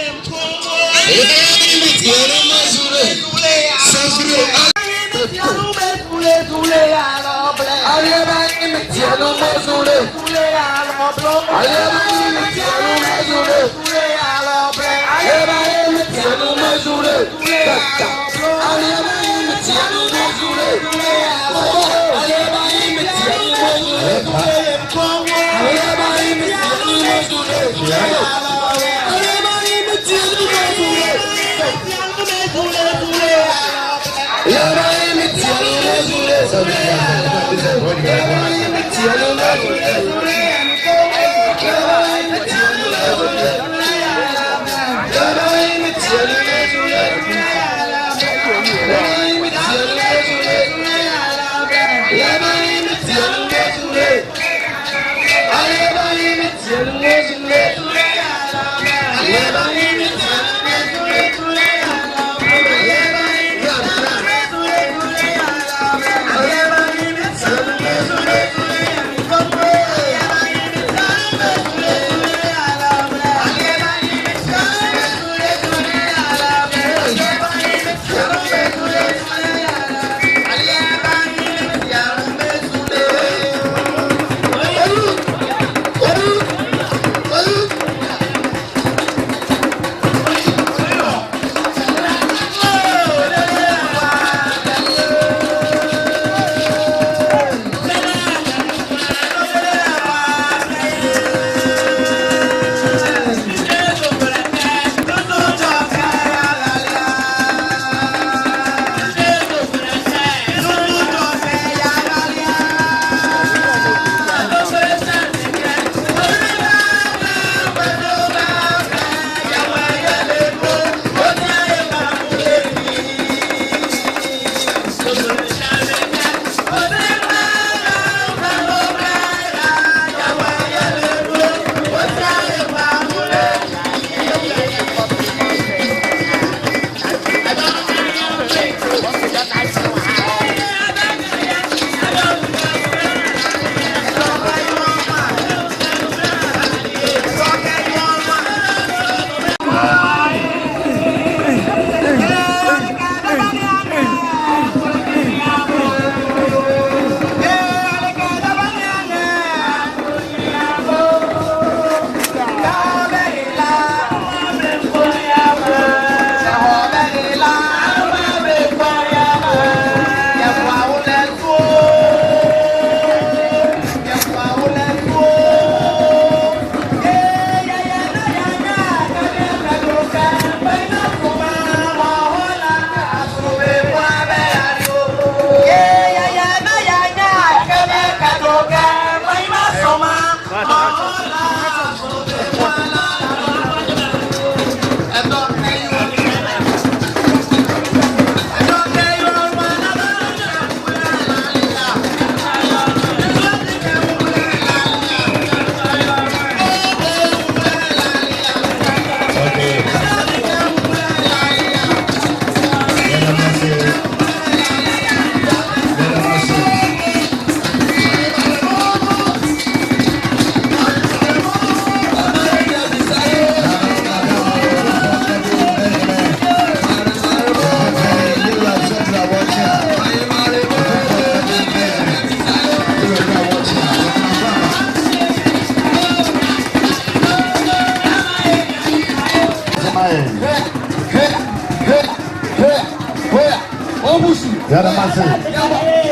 Yadamase.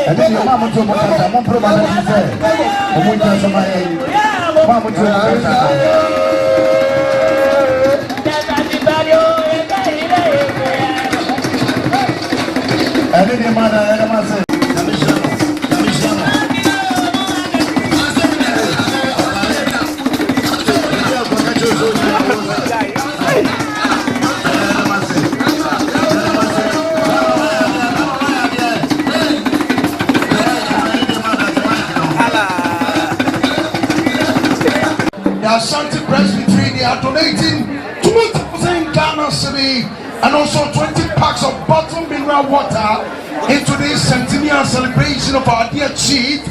And then your mama to Mokata, one program to say, Omunja Somaya, Mama to Mokata. And then your mother, Yadamase. Asante Presbytery, they are donating 20,000 Ghana cedi and also 20 packs of bottled mineral water into this centennial celebration of our dear chief,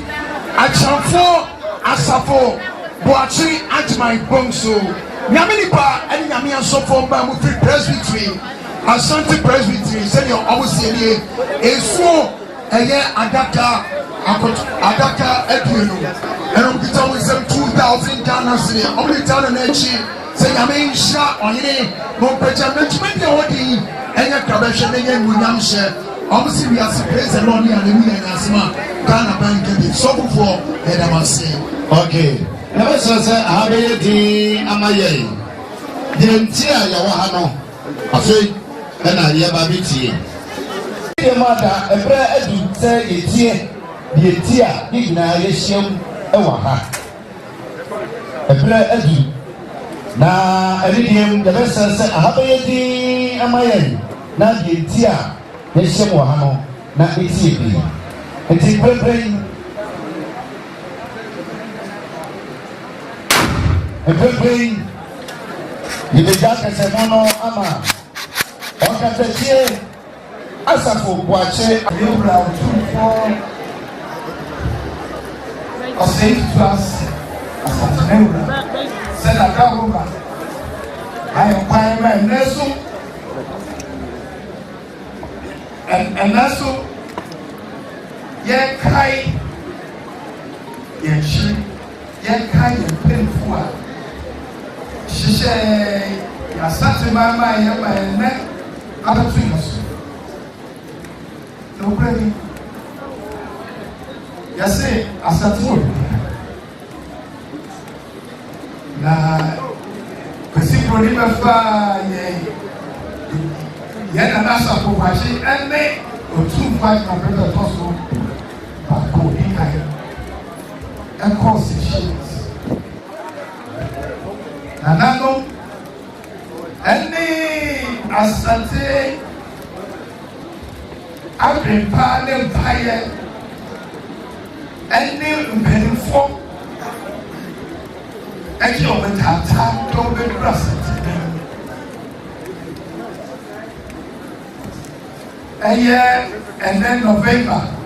Akyamfoɔ Asafo Boakye Ajimai Bongso. Nyaminipa and Nyamian Sofo Bamufi Presbytery, Asante Presbytery, send your always say, is for a year Adaka Edwinu, and I'm going to say 2,000 Ghana cedi. I'm going to tell the next say, I mean, shot on it, no pressure, management, and your correction again with Yamshire. Obviously, we are surprised and only and we and Asma Ghana Bank and so before, and I must say, okay. Never says, I have a Amaye. The entire Yawahano, I say, and I hear Babiti. Dear mother, a prayer to say it here. The tia dignation ewaha ebra adu na eridium the best say ahabayedi amayen na the tia yeshem waha no na etie bi enti preprei yibeja kese mono ama okatetie Asafo Boakye Ebra 24 of St. Plus, Asante, said a government. I am buying my Nesu and Nesu, Yakai, Yachi, Yakai, and Pinfua. She said, Asante, my neck, other things. No credit. Yase Asafo na kwesi proni mefa ye na Asafo Boakye ene otu fight na brother toso ba ko ikai and cause Seychelles Nananom ene Asante Abrimpa ne Baye and then for and you went out don't be rusted and then November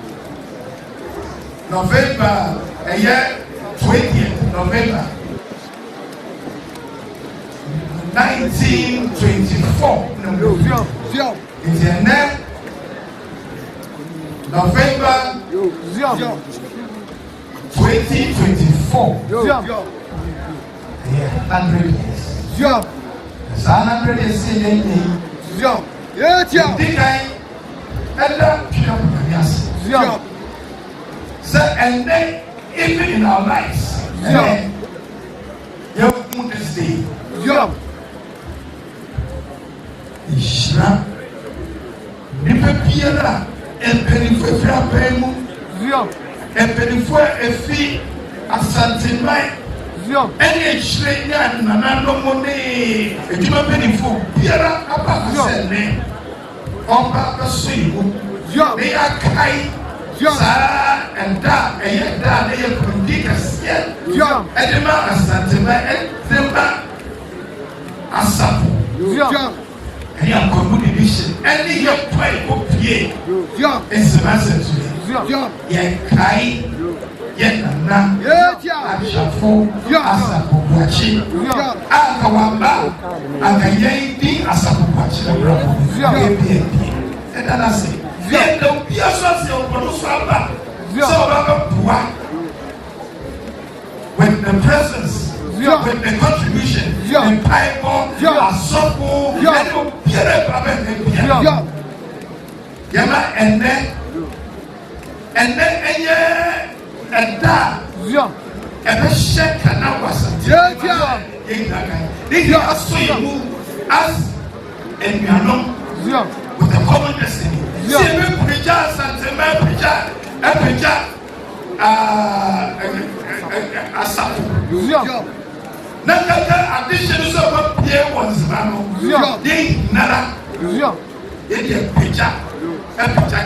a year 20th November 1924 it's a net November 2024. Yeah, 100 years. It's 100 years. And then, even in our lives, you put this day. Ishra, Nipepiera, and Penifera Pemu. And before a fee Asante Mai, any straight and Nananom, a human benefit, Piera Abba Sene, on Papa Swing, they are Kai, and Da, and yet Da, they are Pundicas, yet, and the man Asante Mai, and the man Asafo, and your communication, and your play of Pierre, is the message. Yakai, Yanana, Asafo, Asafo Boakye, Akawamba, Akayedi, Asafo Boakye, and then I say, then don't be a social producer. So, with the presence, with the contribution, the Bible, Asafo, and Yama, and then and then and that and a check and I was as and we are not with the common destiny. Asafo. Naka addition of here was Nana. It picture and picture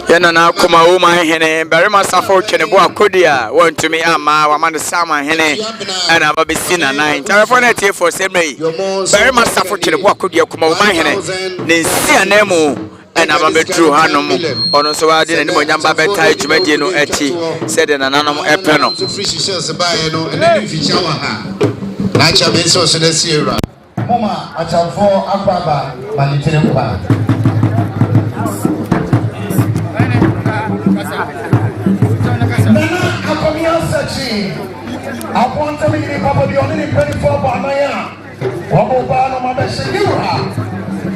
Yena na kuma uma hene barima Asafo Kenebo akodia want to me ama wa man sama hene ana babesina 9 tarafo na tie for semrei barima Asafo Kenebo akodia kuma uma hene ne nsia na mu ana babedru hanom ono so wade na nimo nyamba beta dwumadie no achi said Nananom epe no na cha be so so na siera mama Akyamfo agbaba malitere kwa I want to be probably only 24 Banaya. Wabobano Mabeshira.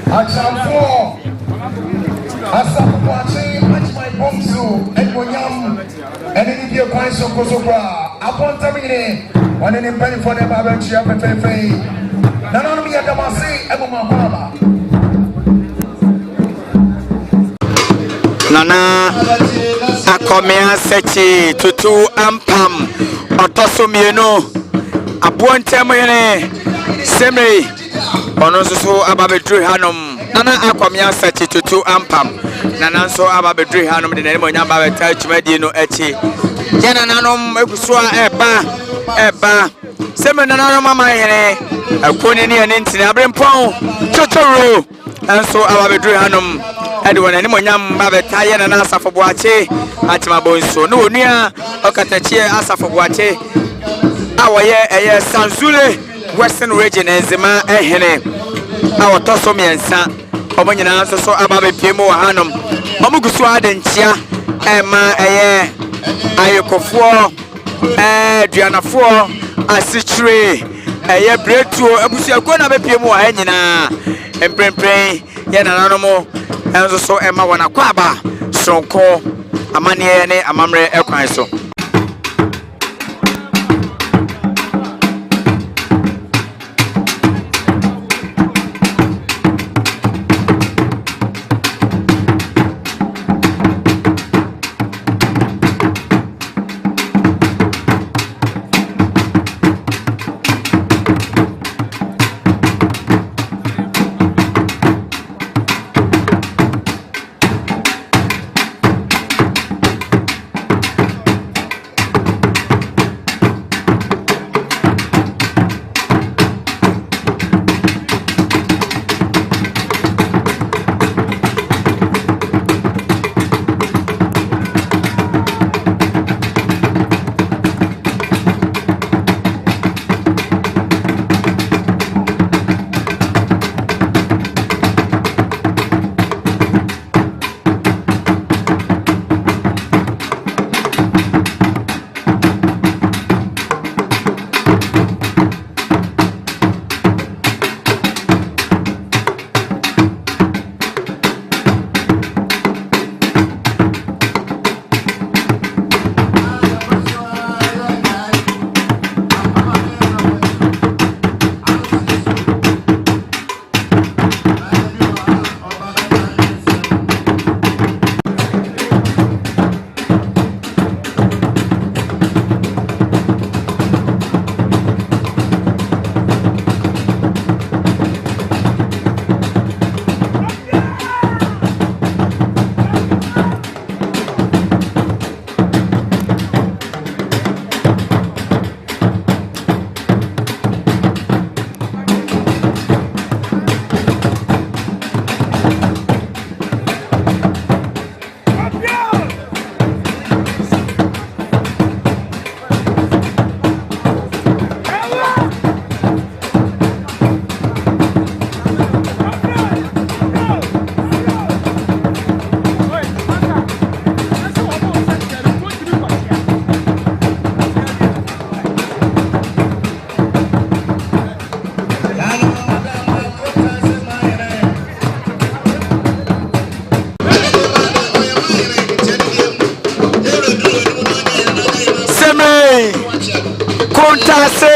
Akyamfo Asafo match my bomsu and Wonyam and any of your so Kosoba. I want to be one in 24 Babachi Pepe. Nananom Yadamasi Eboma Baba. Nana akomea sechi tutu ampam otosomieno abuontem yene semre ono so ababedru hanom nana akomea sechi tutu ampam nana so ababedru hanom de nemo nya babeta chumadi no echi jena nanom ekusua eba semre nana mama yene akoni ne ne ntine abrempon totoro enso ababedru hanom Edwin and Monyam Babetayan and Asafo Boakye, Atimabonso. No, near Okatachie, Asafo Boakye. Our year, Sanzule, Western region, and Zema, Ehene. Our Tosomi and San, Omanian, so Ababe Pimo Hanum, Omugusua and Chia, Emma, Ayoko 4, Diana 4, Asitre, a bread to Abusia Gona Pimo, and Brain, Yananomo. Enzo so Emma wana kwaba sonko amane ne amamre ekwan so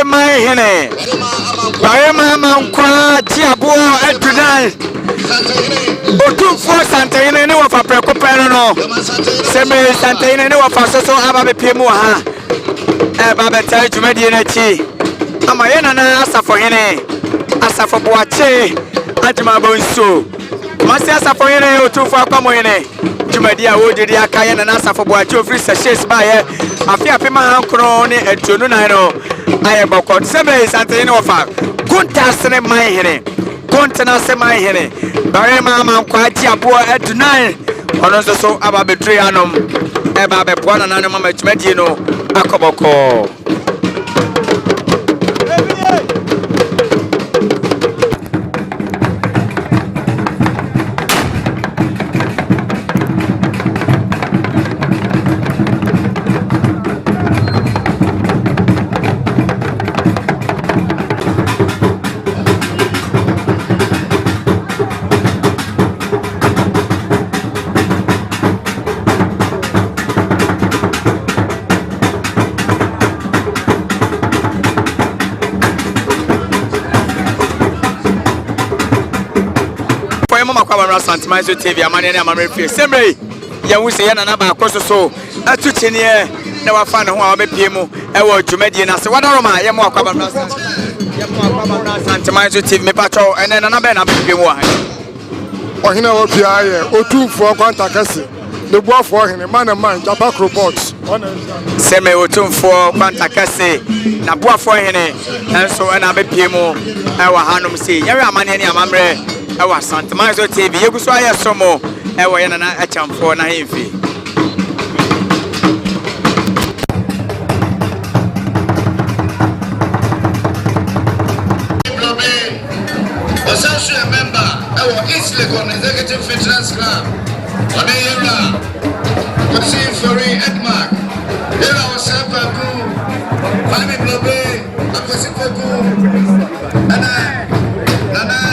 my hene. Barema Mankwa, Tiabo, Edridan. Otu for Santana, no of a Precopano. Seme Santana, no of a so Ababe Pimoha. Ababe Tay to Medianachi. Amayana Asafo hene. Asafo Boakye, Ajima Bonso. Masi Asafo hene, Otu for Comoine. Jumadia would the Akayan and Asafo Boakye, free sachets by a Afia Pima Crone and Tununano. I am about Seme Santana of a Guntas my hene. Contana semi hene. Barema Mankwa Tiabo at 9. Onoso so Ababe Trianum. Ebabe Puana Nanama Medino. Akoboko. Asante my TV amane na amamrefie semre ya wo se ya na ba akoso so atuchini e na wafa ne ho a obepie mu e wo dwumadie na se wadaroma ye mo akwaba Asante my TV me pacho ene na ba na bepie mu ha ohina wo bia ye otumfo kwanta kase de buafo ohine man japa robot semre otumfo kwanta kase na buafo ohine enso na bepie mu e wa hanom se ye amane ne amamre Ewa Asante TV yegu so aye somo ewa ye na AkyamfoƆ na hemfi Osansu a member ewa East Legon Executive Fitness Club on era Kosi Fori Edmark era Osafaku Fami Blobe Akosi Foku Nana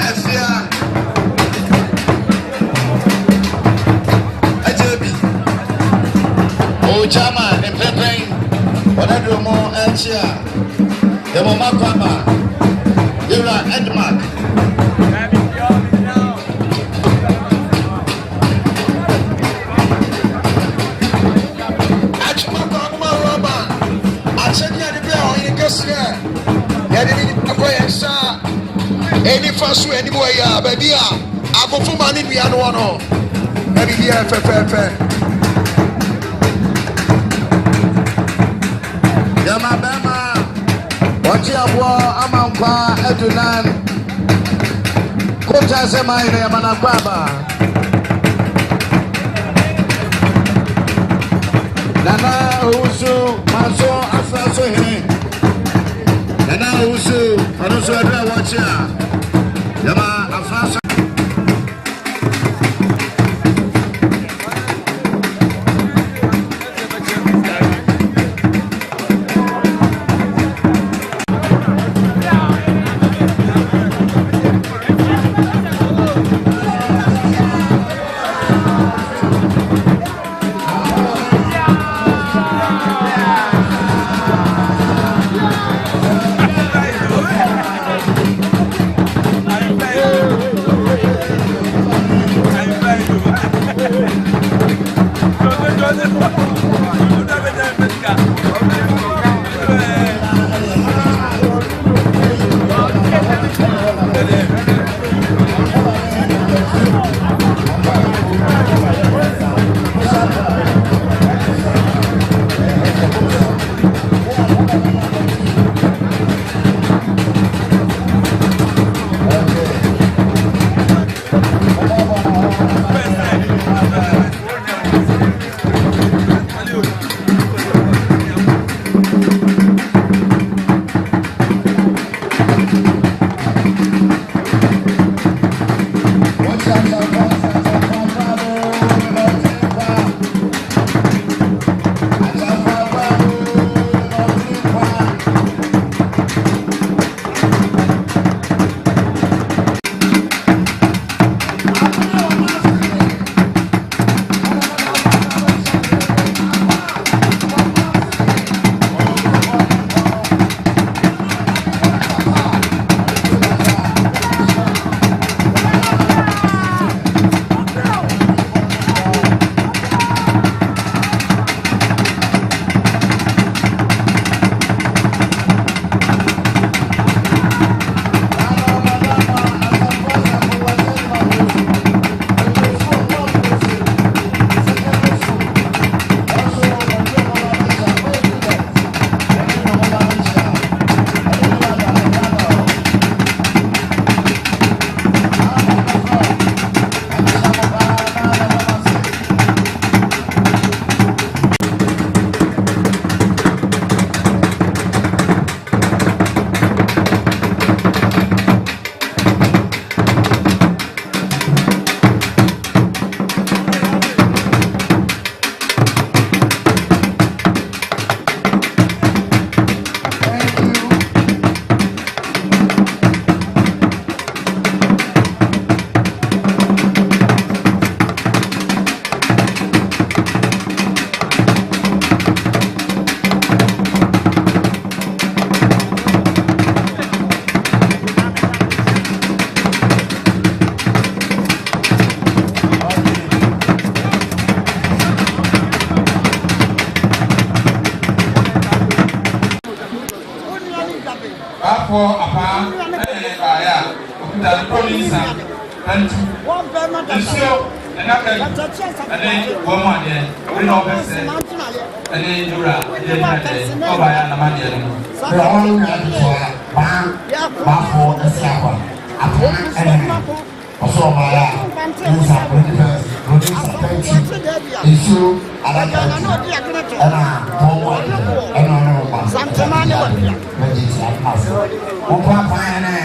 Efia Chama and Pepe, whatever more Elchia, the Momakama, Yura Edmark. I said, yeah, the player in the Cassia, any first way, anyway, baby, I go for money, we are one. Maybe the FFF. Yamabema, Wachiabwa, Amankwa, Edunan, Kota Semaine, Yamanakwaba, Nana Usu, Maso, Asaso, Nana Usu, Anusu, Wachia, Yama, Afasa. apa ya okuta polisi antu esio enaka ene womo ade we no pese ene dura ene ade oba ya na made no ra on na so ba fo esiapa apa ene also maya insa producer issue alaka ana pomo ana no ba santamani wa legit pass o pa pa ene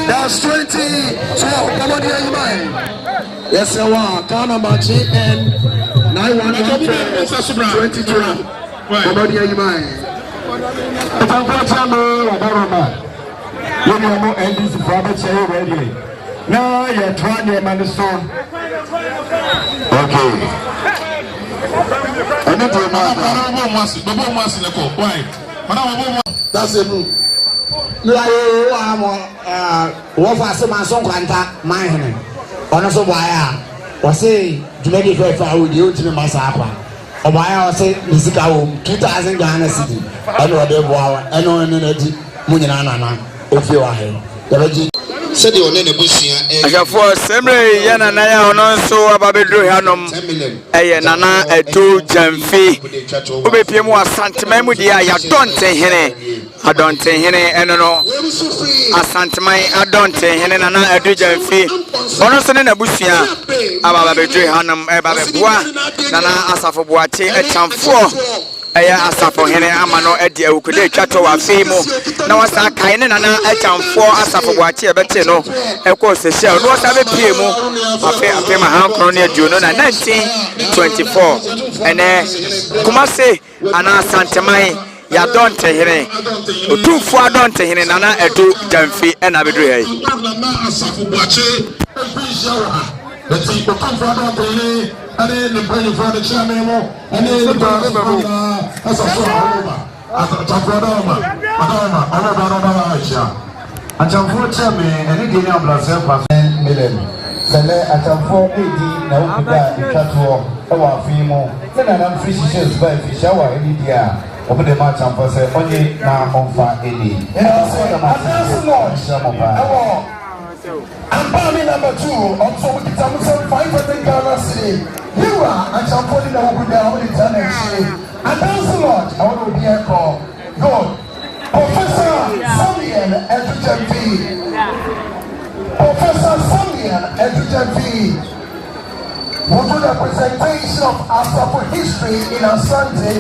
That's 20. So, come on here, you mind. Yes, sir. Ghana matching and 9-1-1-22. Come on here, you mind. You know, and this brother say already. Now you're trying to understand. Okay. I need to that's it. What was the man so contact my hand? On us a wire. Was say, to make it fair for you to the Masapa. Or why I say, Missika, 2,000 Ghana City. I know the war, I know energy, Munana, if you are here. Said you only bushia. Asafo semre yana na ya ono nso ababedro hanom eye nana eto jamfi obepiem Asante mu dia ya donte hene eno no Asante man adonte hene nana edo jamfi ono so ne na bushia ababedro hanom ebabeboa nana Asafo Boakye Akyamfo aya Asafo hene amano edi awukude twato wa femu na wasa kan ne nana Akyamfo Asafo Boakye ebete no ekwo Seychelles no wasa be pie mu ape ma hankro ne aduno na 1924 ene kumase ana Asante man ya donte hene otumfo adonte hene nana edo jamfi ena bedru hai Asafo Boakye let's see the conference and then the praying for the chairman and then the as a Akyamfo chairman and the ambulance million sele Akyamfo edi na okuda itwato e wa afimo na na free Seychelles by fish hour any dia open the match Akyamfo say onye na onfa edi And Bami number 2, also with the 500 Ghana city. You are at some point in the city. And thanks a lot. I want to be a call. Good. Professor Samuel Edgerton. Professor Samuel Edgerton will do the presentation of Asafo history in Asante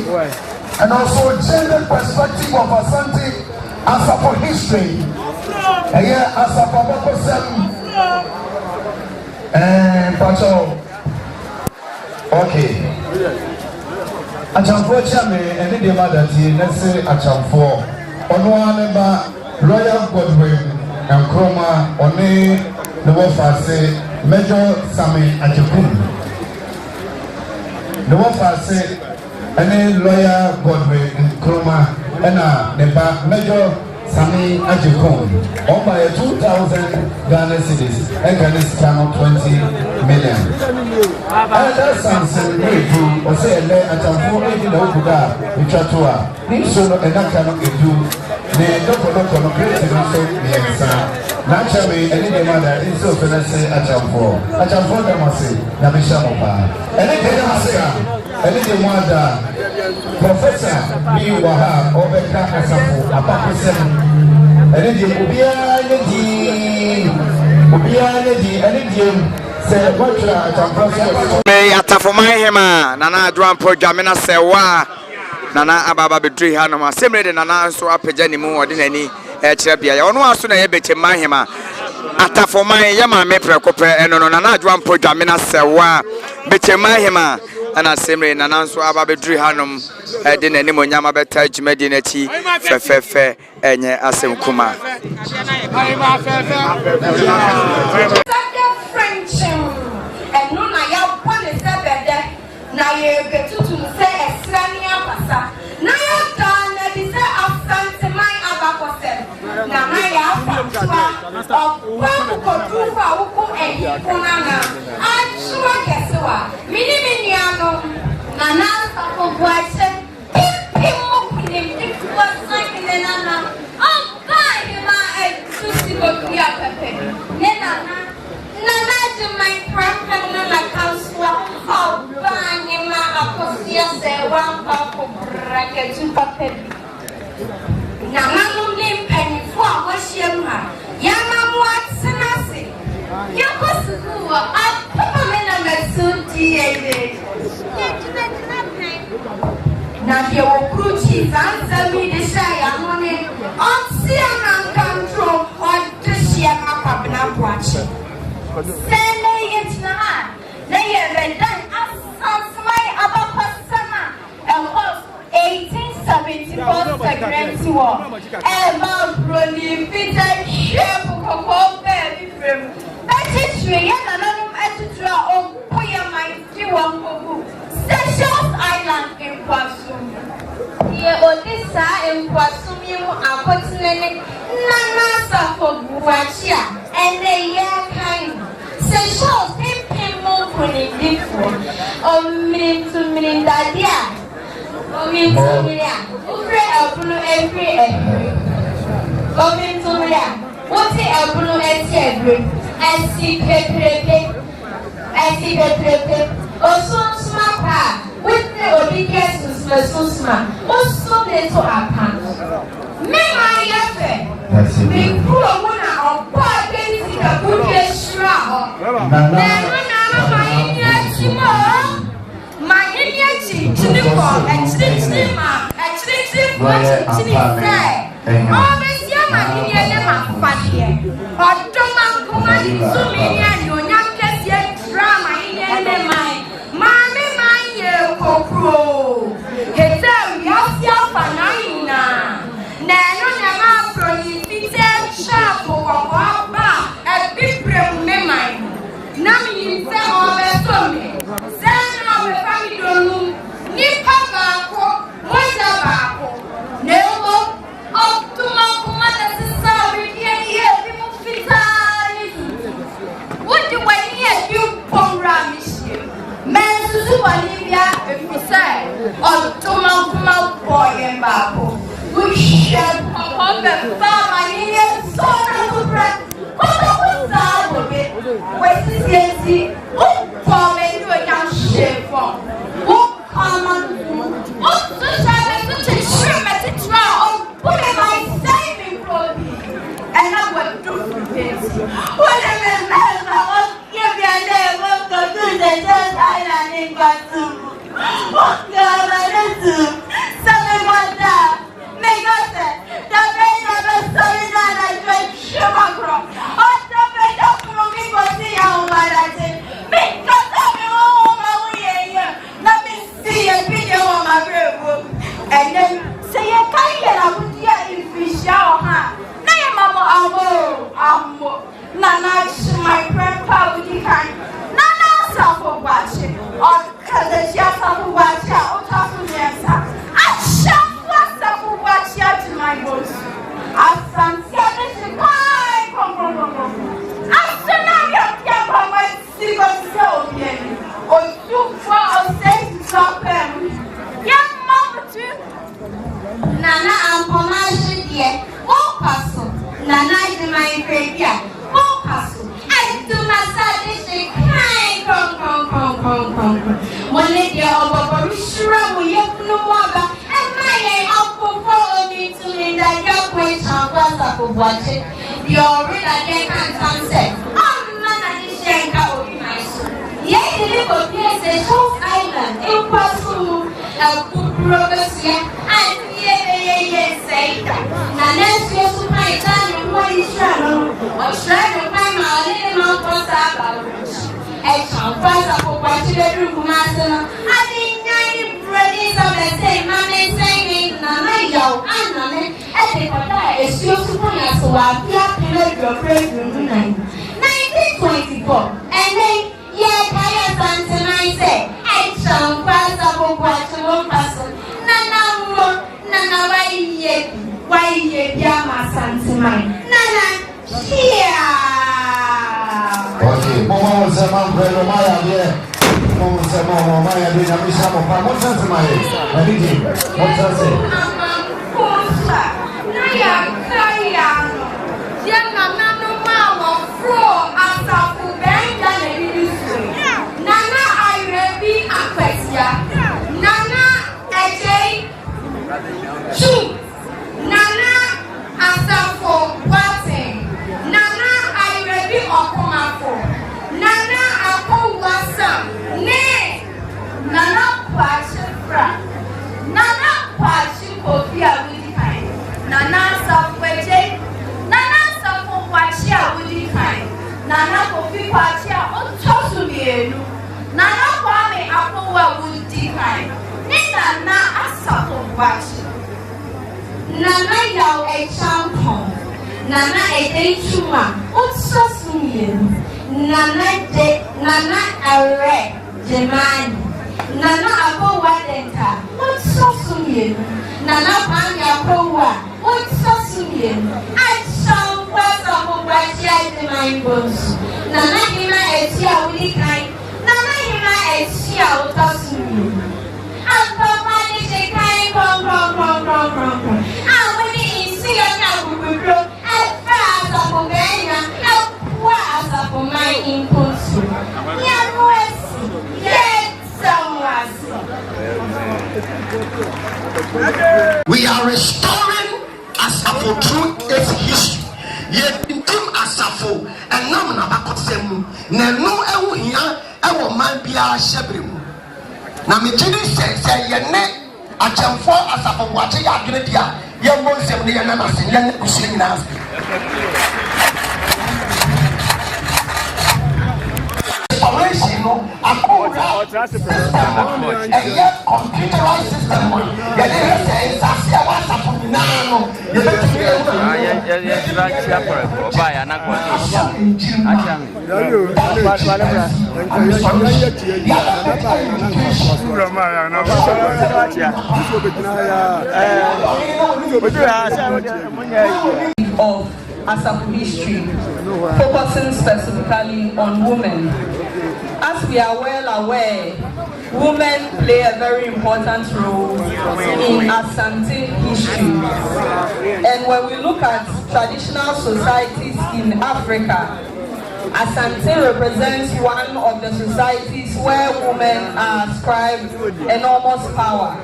and also gender perspective of Asante Asafo history. And here Asafo and Pacho. Okay. Akyamfoɔ chairman and the mother team, let's say Akyamfoɔ. Onoaneba Royal Godwin and Chroma One the Wofase Major Sami Achekum. The Wofase any lawyer Godwin and Chroma and the Major Sami Achekum. Owned by 2,000 Ghana cedis and Ghana's channel 20 million. And that's something very true. Or say, Akyamfoɔ in the Okuda, which are two. This show and that cannot do. The doctor created also the exam. Naturally, any mother is so say Akyamfoɔ. Akyamfoɔ Damasi, Namishamopa. Anything mother, Professor B. Waha, Obeka Asafo, Apapa 7. Anything anything. May Atafomai Hema, Nana Drum Projamina Sewa, Nana Ababa Betri Hanoma, similar to Nana so up a Janimu or any Cherabia. Or no sooner a bit in my Hema. Atafomai Yama Mepre Cope and Nana Drum Projamina Sewa, Betchema Hema, and a similar Nana so Abba Betri Hanum, Edin and Nimonyama Betaj Medinati, Fefe, and Asem Kuma. And no, I have one is a better. Now you get to say a Srania Passa. Now you've done a desire of Santa Mai Abacosem. Now I have of one who could do for Uku and Punana. I'm sure Kesua, Miniminiano, Nana of Boakye, Pim it was like in the Nana. Oh, by him, I to see what we are prepared. Nana. Nana do my preference like Council of Banima Apostia say one pop of bracket to Papi. Nananom name penny for Washima. Yama what's nothing. Yakosu, I'll put a minute soon, dear. Now you will cruises answer me the shy money on Siam control or to share my papa watching. Send it now. They have done as my Abba Sama and was 1874 Secretary War. Emma Brody Peter Shep of baby from Nananom Etutra of Puyama Seychelles Island in Kwasum. Ye Odessa in Kwasum, you are putting Nana Asafo Boakye and the year kind. Seychelles in Pimo Kunidifo. To Dadia. Ufre Abulu every. To Mia. What's it Abulu every? And see Pepe. Also, Smapa. With the obedience to Susma. Also, little upon. Me, my effort. We grew a winner of what basic a good my Indian to the ball and Stima, always young, my Indian, or Toman Kuman, so many and your young yet drama in my mammy, my year, Copro. Hetel, yourself, and Nina. Nano, never from you, Peter, sharp or a big brain, memory. Nami, some of a family. Send our family room. Nipa Bako, Moja Bako. Never up to my commander, sister, here, people fit. What do I hear you, Pomra, monsieur? Men Suzu Olivia, if you say, or Tomama boy and Bako. We shall pop up the farm, I need a sort of bread. What CNC, what comment you can share from? What common? What to share to share at it now? What am I saving for? And I will do this. What am I give you a name? What to do the just island in Batu? What can I do? Something like that. Make us say, the pain of a story that I dread sugar crop. Oh, the pain of me for see how bad I did. Because of your own way, let me see a video on my room. And then say, you can't get up with your fish out, huh? Now, your mama, amo. Nana, my grandpa, would you kind? Nana, Asafo watching. Or, because it's your Asafo watching. Or, talk to me, Asafo watching to my boss. Asante, this is my Asante, you're my secret soul, or too far, or say to stop him. Young mama, too. Nana, I'm Pomashi, dear. Oh, Paso. Nana is my graveyard. Oh, Paso. I do my sadistic kind. Come. One lady of a shrub, we have no water. And my name of follow me to me that your question was up for watching. You're real again, and say, oh, man, I just shank out with my son. Yet, the little place is South Island. It was so a good progress here. And yes, say that. Now, let's go to my time. What is shadow? Or shadow, my little mouth was about. And some price of what you do, Master. I didn't brothers of the same man saying, Nana, yo, and Nana, and the Pata is your superior, so I'll be up to your praise in 1924. And then, yeah, Kaya Santa, I say, I shall pass up what you won't pass. Nana, why ye, Yama Santa, Nana, here. Okay, Mama was a man, Brother Maya, yeah. Mama was a man, Maya, doing a mission of my what's that, Maya? I need him. What's that say? Nana, I will be a question. Nana, AJ, Nana, Asafo, Nana, I will be a Nana, Ako Wasa, Ne, Nana Pashifra, Nana Pashikopia with the kind, Nana Safweje, Nana Safo Wachia with the kind, Nana Kofi Wachia, Otosumienu, Nana Kwame Akowa with the kind, Nana Asafo Wachi, Nana Yao a champion, Nana a day chuma, Otosumienu. Nana Are Jemani Nana Apo Wadenta, what's so soon? Nana Panya Powa, what's so soon? I saw first of Boakye in my bones. Nana Hima Etia Willie kind, Nana Hima Etia Otosun. And Papa is a kind, come. And when he see a now, we grow as fast as Obeyna. For my input, we are restoring Asafo through its history. Yet, in Asafo and Namana Bakosemu, Nano Ewuhia, Ewo Mambia Shebrim. Namijini says, Yene, Akyamfoɔ Asafo Boakye Agredia, Yamon Semni and Namasin, Yan Kusinas. A computerized system. Of Asafo history, focusing specifically on women. As we are well aware, women play a very important role in Asante history. And when we look at traditional societies in Africa, Asante represents one of the societies where women are ascribed enormous power.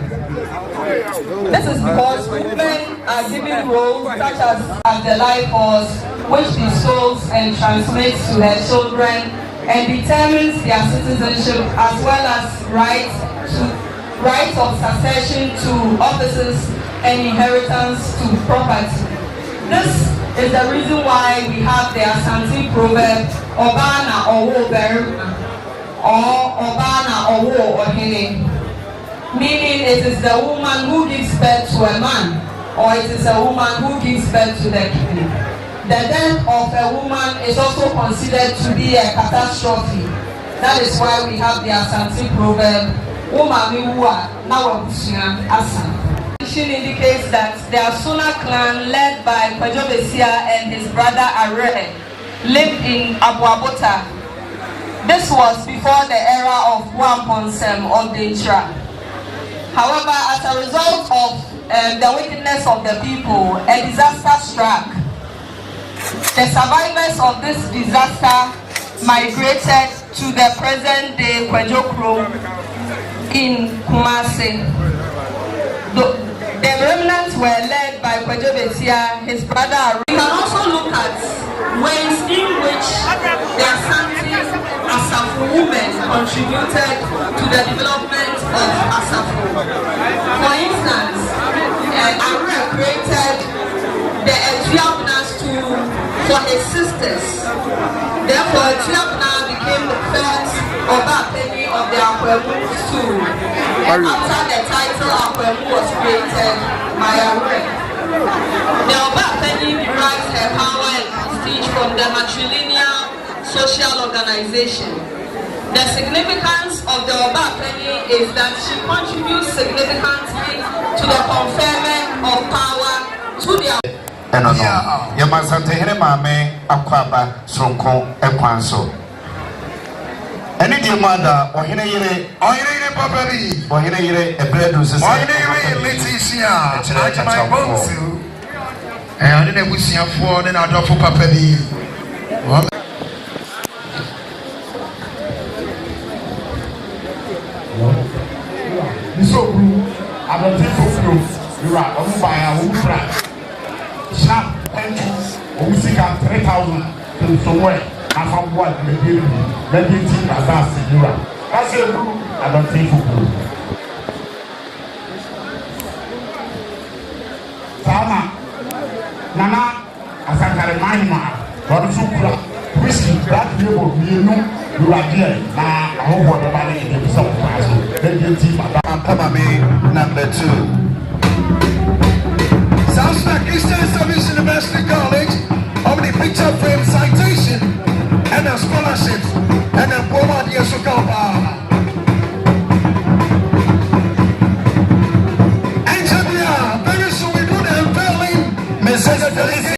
This is because women are given roles such as the life force, which bestows and transmits to their children and determines their citizenship, as well as rights of succession to offices and inheritance to property. This is the reason why we have the Asante proverb, Obana Owo Berima, or Obana Owo Ohene, meaning it is the woman who gives birth to a man, or it is a woman who gives birth to the king. The death of a woman is also considered to be a catastrophe. That is why we have the Asante proverb, Umami Wua Nawabusia Asan. Indicates that the Asuna clan, led by Kwadwo Besia and his brother Are, lived in Abuabota. This was before the era of Wamponsem or Dentra. However, as a result of the wickedness of the people, a disaster struck. The survivors of this disaster migrated to the present-day Kwajokro in Kumasi. The remnants were led by Kwadwo Besia, his brother. We can also look at ways in which the Asafo women contributed to the development of Asafo. For instance, Are created the Etuapna school for his sisters. Therefore, Etuapna became the first Obapeni of the Akwemu school. And after the title Akwemu was created by Are, the Obapeni derives her power and prestige from the matrilineal social organization. The significance of the Obapeni is that she contributes significantly to the conferment of power to the Yamasante here mame akwaba sonko ekwanso. Any dear mother or hine papa bi or hine a bread was a Leticia at my bonsu. And I didn't wish you for an out of papa bi. So I don't think so. You are on by a wood track. Sharp pencils, or we seek out 3,000 to somewhere. I have what the baby, let me think as that's the Europe. That's it. I don't think so. Sama, Nana, as I can remind me, what is so whiskey, that you know. You are here. Now, I hope what the body is the surprise. Let me think about number 2. Southside Eastern Service University College of the picture frame citation and a scholarships and a forward years to come. Engineer, very soon we do the unveiling. Mrs. Felicia.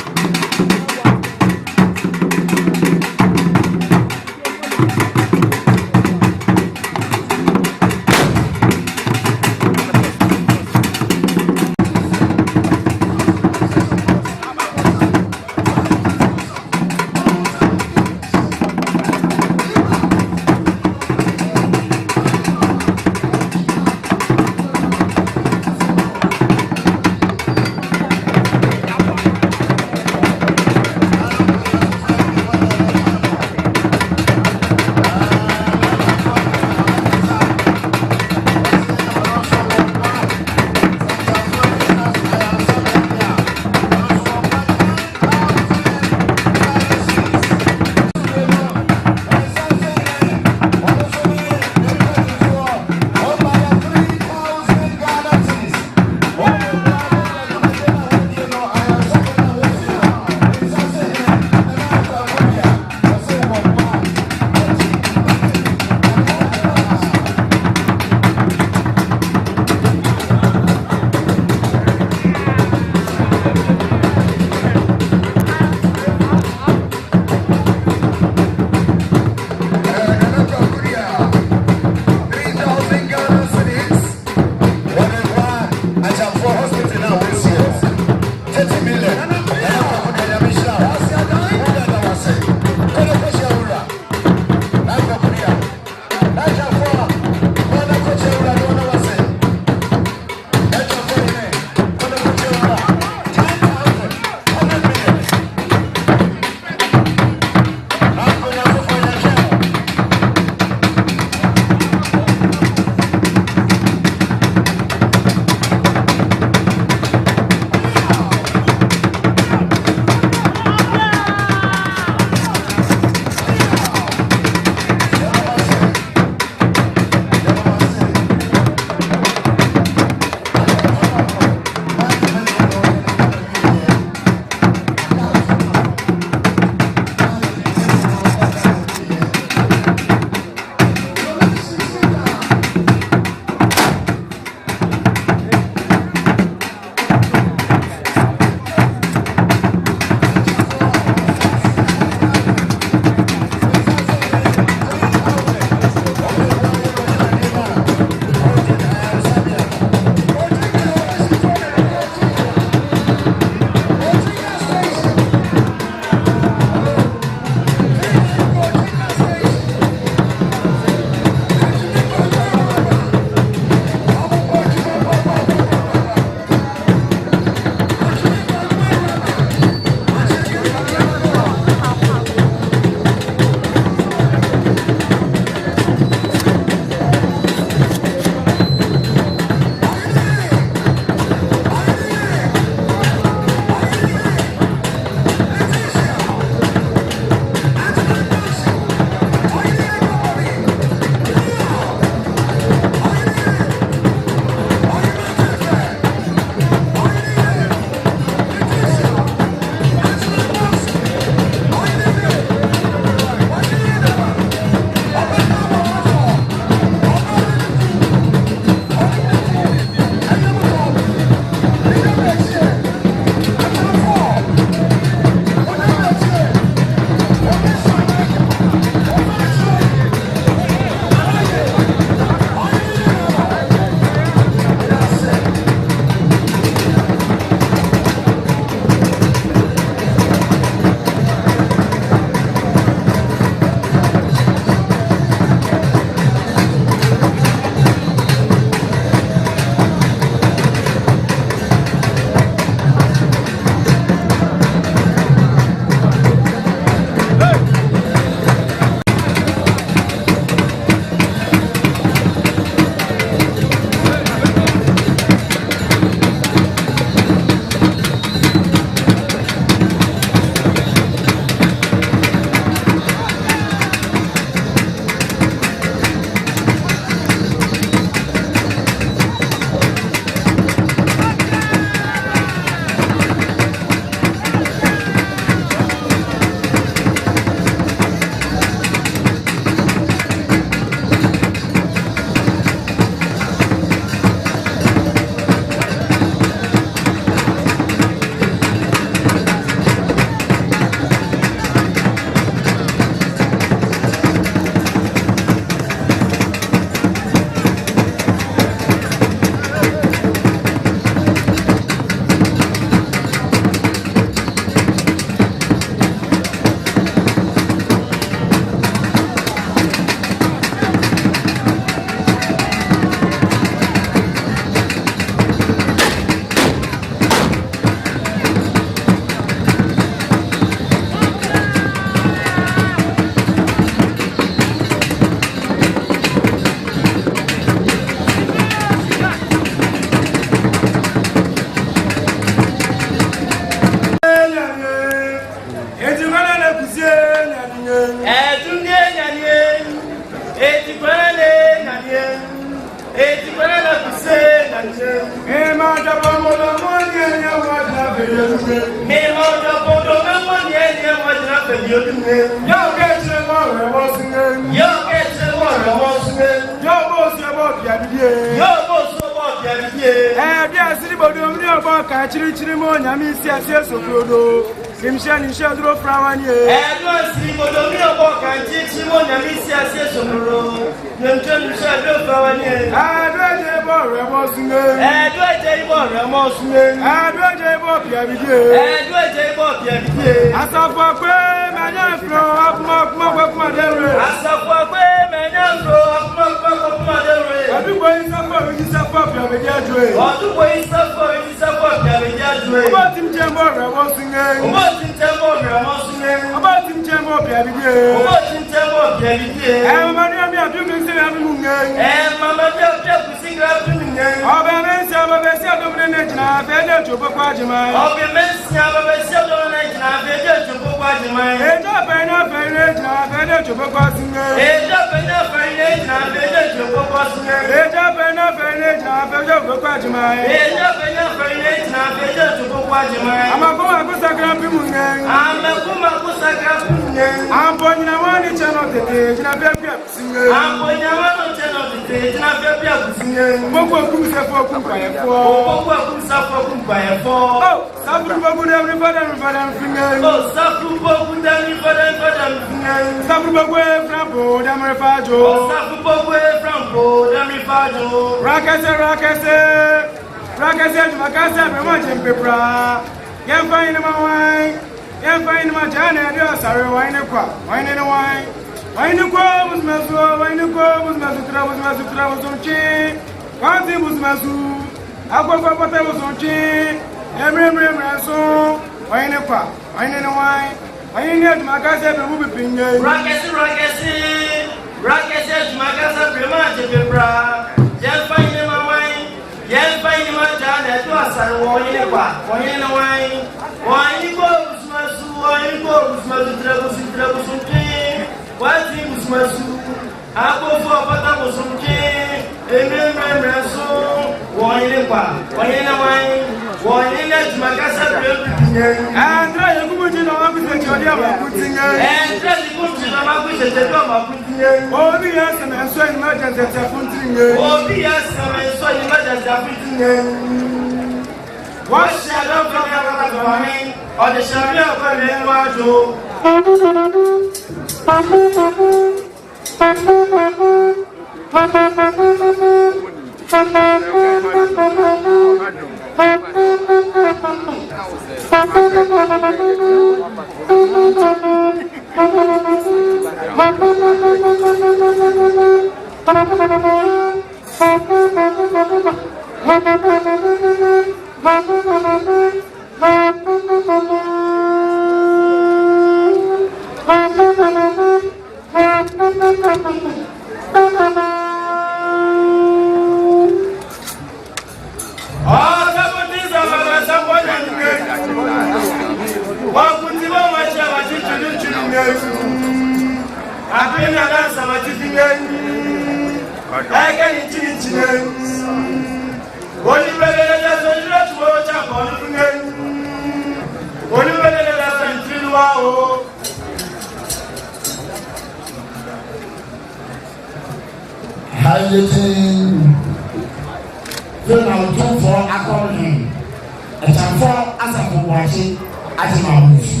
Akyamfoɔ Asafo Boakye ati ma musu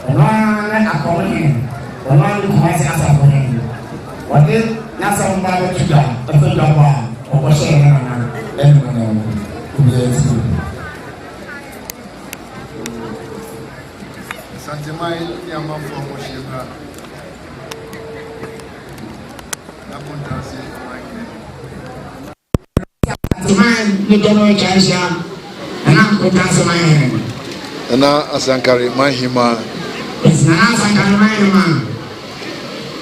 ɔno akɔmɔ ɔno kumase Asafo ne wɔde n'asɛm ba bɛ tuga ɛfɛ dɔbɔ a ɔkɔhyɛ yɛn nana ɛnu na obi ɛsi. Santemai ni amanfoɔ mo hyɛ bra na mo ntanse Santemai ni dɔbɔ kyɛnhyia ɛna nkotanse mayɛ ɛna asankare mahima ɛsina asankare mahima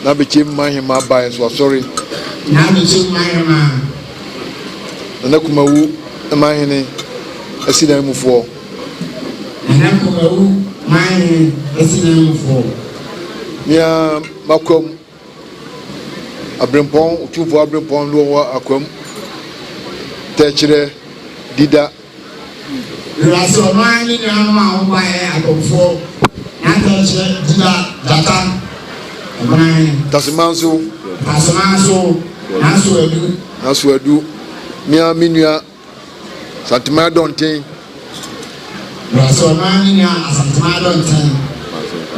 na bɛkyɛm mahima bae so asɔre na bɛkyɛm mahima na kumawu mahene asi dan mufoɔ na kumawu mahene asi dan mufoɔ nia makwam abrempɔn utufoɔ abrempɔn do wɔ akwam Techre Dida. Rasi ọman ni anu a ọba yẹ akomfo n'atẹ̀kyerẹ Dida Jata ọman. Tasimanso. Naso Edu. Mia minua Santima Dontin. Rasi ọman ni Santima Dontin.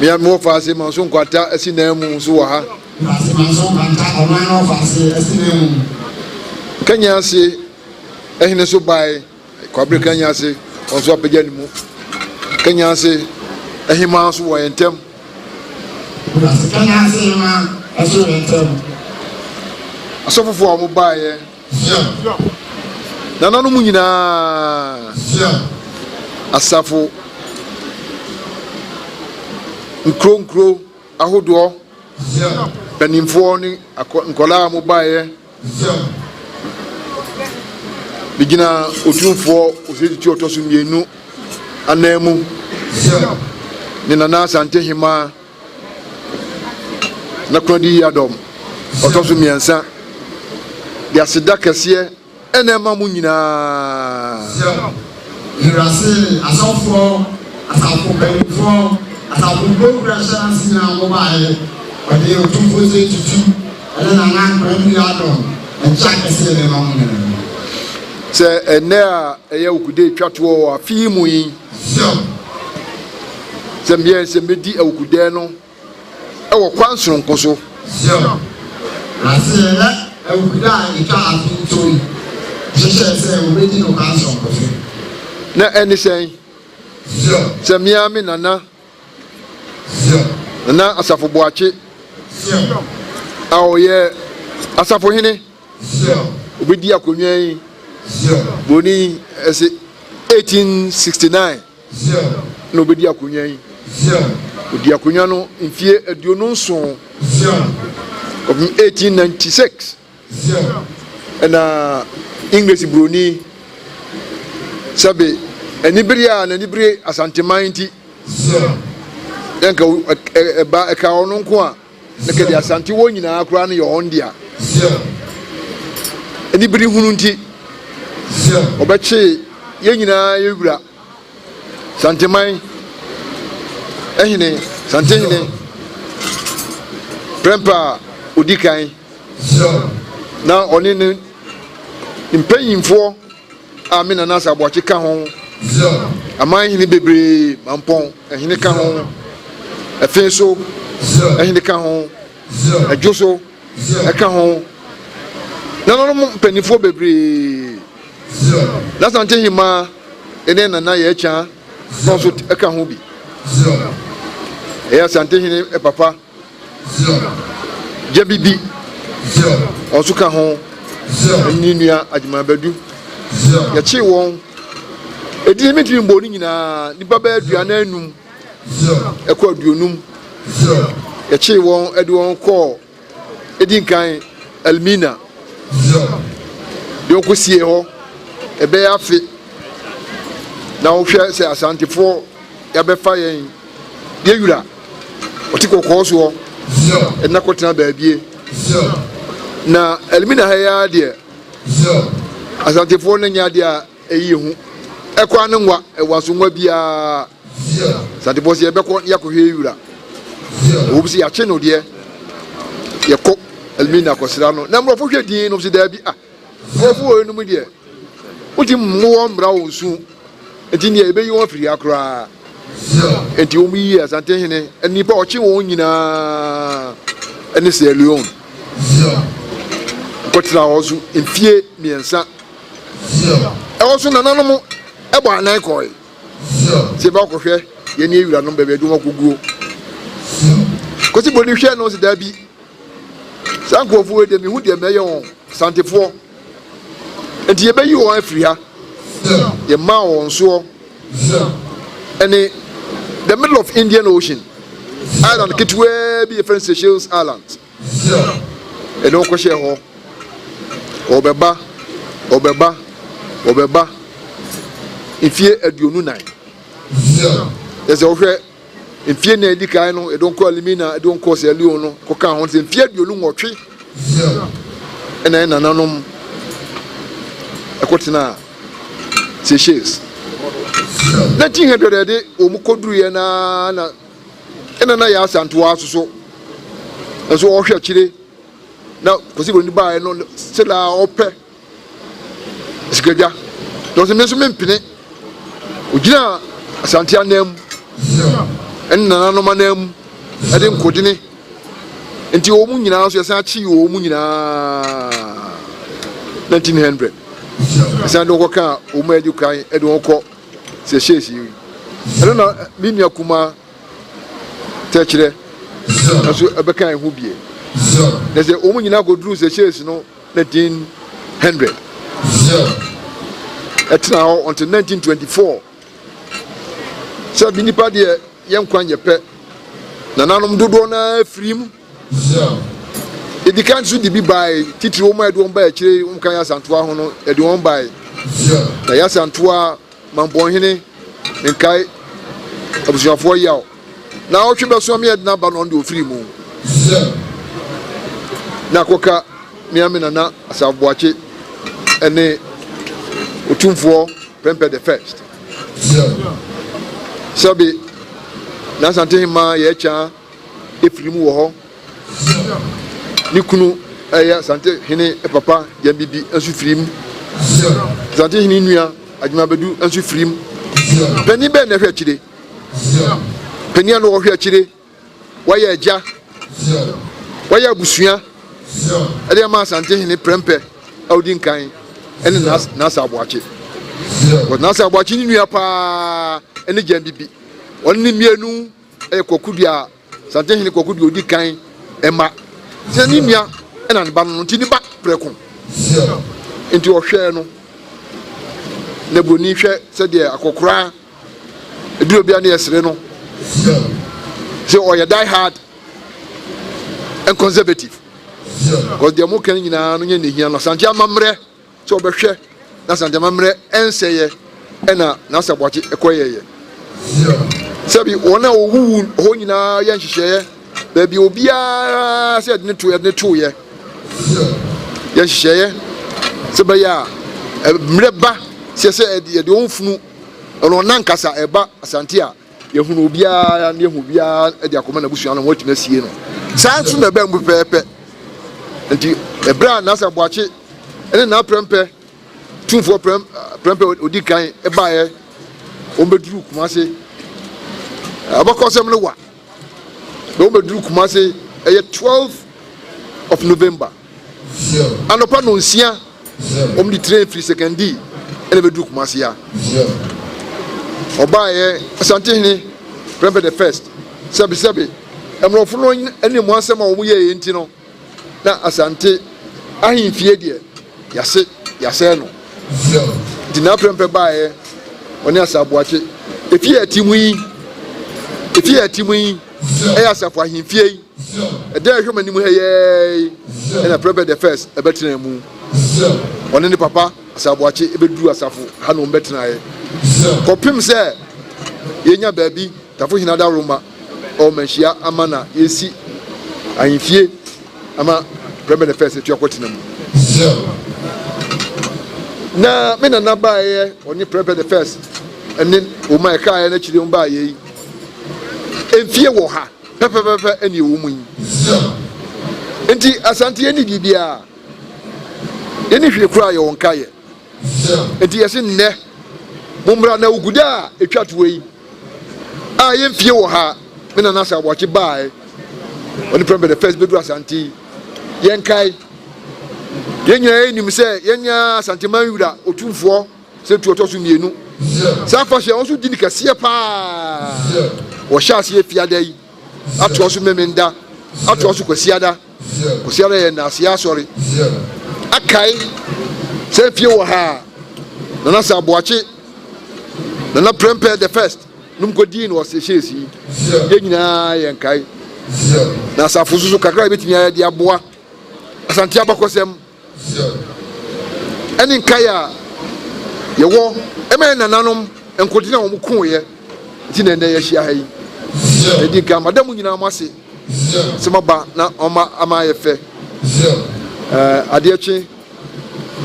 Mia mo fase manso nkwata esi na mu so wa ha. Rasi manso nkwata ọman no fase esi na mu. Kenya se ehine so bai kwabre Kenya se onso apagya ni mu. Kenya se ehima so wo yentem. Rasi Kenya se ma aso yentem. Asafo a mo bae Nananom mu nyina Asafo nkro ahodo panimfo ni nkola mo bae bigina otumfo oseti otoso mienu anamu ni Nana Asante hima na krodi yadom otoso miensa dia seda kese enema mu nyina irase asafo benifo asafo progression sina mo bae ode otumfo se tutu na na krodi yadom encha kese enema mu nyina se ene a eye ukude twato afi mu yi se mbie se medi ukude no e wo kwansoro nkoso rasela e ukuda ita afi tori se obedi no kwansoro nkoso na eni sen se miami nana nana Asafo Boakye aoye Asafo hene obedi akonwa yi boni ese 1869 no obedi akonwa yi odi akonwa no mfie aduonu nson of 1896 and English broni sabe anibiri Asante Mainti enka ba eka ono nko a nekedi Asante wo nyina akura no ye ondia anibiri hunu nti obeche ye nyina yewura Asante Man ehine Asante hine Prempa odikan na oni ne mpanyimfo amina na Boakye ka ho aman hini bebre mampon ehine ka ho efenso ehine ka ho adwoso eka ho na no mpanyimfo bebre na Asante hima ene na ye cha no so eka ho bi Asante hini papa Jabibi osuka ho ninua adwumabadu ya chi won edi mitri mboni nyina nipa ba aduana anum ekọ aduonum ya chi won edi won kọ edi nkan Elmina de okosie ho ebe ya afi na wo hwe se Asantefo ya be fa yen de yura otiko ko so na kotena baabie na Elmina ha ya de Asantefo na nya de a eyi hu ekwa ne nwa ewaso nwa bia Asantefo se ebekọ yakohwe yura obisi ya che no de yekọ Elmina kosira no na mrofo hwe din no se da bi mrofo enu mu de uti mwo mra wonsu enti ne ebeyi won firi akra enti omu yi Asante hene enipa ochi won nyina ene se Leon kotira ozu enfie miensa ozu Nananom ebo anan koy se ba ko hwe ye ne ewura no bebe du makoguo kosi boni hwe no se da bi sankofu we de mi hu de meye won Asantefo enti ye be yi won afiri ha ye ma won so any the middle of Indian Ocean island kitwe be friend Seychelles Islands e don ko she ho obeba ifie aduonu nan yes o hwe ifie na edi kai no e don ko Elmina e don ko se Leon no ko kan ho se ifie aduonu nwotwe ena Nananom ekotena Seychelles 1900 de omukoduru ye na na ya Asante so so ohwe akire na kosi boni ba no sela ope sikaja do se meso mempene ogina Asante anam en Nananom anam ade nkodine enti omu nyina so yesa achi omu nyina 1900 Asante okoka omu edukan ede okọ Seychelles yi na minia kuma techire aso abekan hu bie na se omu nyina godru Seychelles no 1900 etina ho until 1924 so binipa de yenkwan yepe Nananom dodo na afrim edikan so di bi bai titiri omu edo mba akire umkan ya Asante ho no ede on bai na ya Asante Mambohene nkai abusuafo yaw na otwe beso me edna ba no ndo ofiri mu na koka me amena na Asafo ene otumfo Prempeh the first sabi na Asante hima ye cha efiri mu wo ho nikunu aya Asante hene papa jambibi ansu firim Asante hene nua adwuma bedu ansu firim pani be na hwe akire pani ano hwe akire waya agya waya busua ade ma Asante hene Prempeh audin kan ene na Asafo but na Asafo ni nua pa ene jambibi onni mienu kokudua Asante hene kokudua odi kan ema se ni nua ena ne ba no nti ni ba preko enti o hwe no na boni hwe se de akokora eduro bia na yesre no so oya die hard and conservative because the mo kan nyina no nya nehia no Asante amamre so obehwe na Asante amamre enseye ena na Asafo ekoyeye sabi wona owu ho nyina ya nhihye baby obia se de ne to ye ya nhihye se ba ya mreba se de onfunu ono nankasa eba Asante a yehunu obia ne hu bia de akoma na busua no wotuna sie no sansu na ba mbu pepe nti ebra na Asafo ene na Prempeh tumfo Prempeh odikan eba ye ombeduru kumase abakosem no wa ombeduru kumase eye 12th of November anopa no nsia omdi train free secondary ene beduru kumase ya oba ye Asante hene Prempeh the first sabi emrofo no ene mu asem a omu ye enti no na Asante ahimfie de yase no dina Prempeh ba ye oni Asafo efie atimu yi eya Asafo ahimfie ede hwemanimu heye ena Prempeh the first ebetina mu oni ne papa Asafo ebeduru Asafo ha no betina ye kopim se yenya baabi tafo hina da roma o manhia amana yesi ahimfie ama Prempeh the first etu akotina mu na me na ba ye oni Prempeh the first ene o ma ka ye na chiri mba ye enfie wo ha pepepepe ene wo mu enti Asante eni bibia eni hwe kura ye won kaye enti yesi nne mumra na uguda etwato yi a ye enfie wo ha me na Asafo ba ye oni Prempeh the first bedu Asante yen kai yenya enim se yenya Asante manwura otumfo se tuotoso mienu safa hye onso di nikase pa wo hyase fiada yi atoso memenda atoso kwasiada ye na asia sori akai se fie wo ha na Asafo na Prempeh the first num kodi no Seychelles yi yenyina yenkai na Asafo susu kakra betimi ya di aboa Asante abakosem eni nkaya yewo eme Nananom enkodina wo mukunye nti na nda ye hia ha yi edi ka madam nyina amase semaba na oma ama ye fe ade echi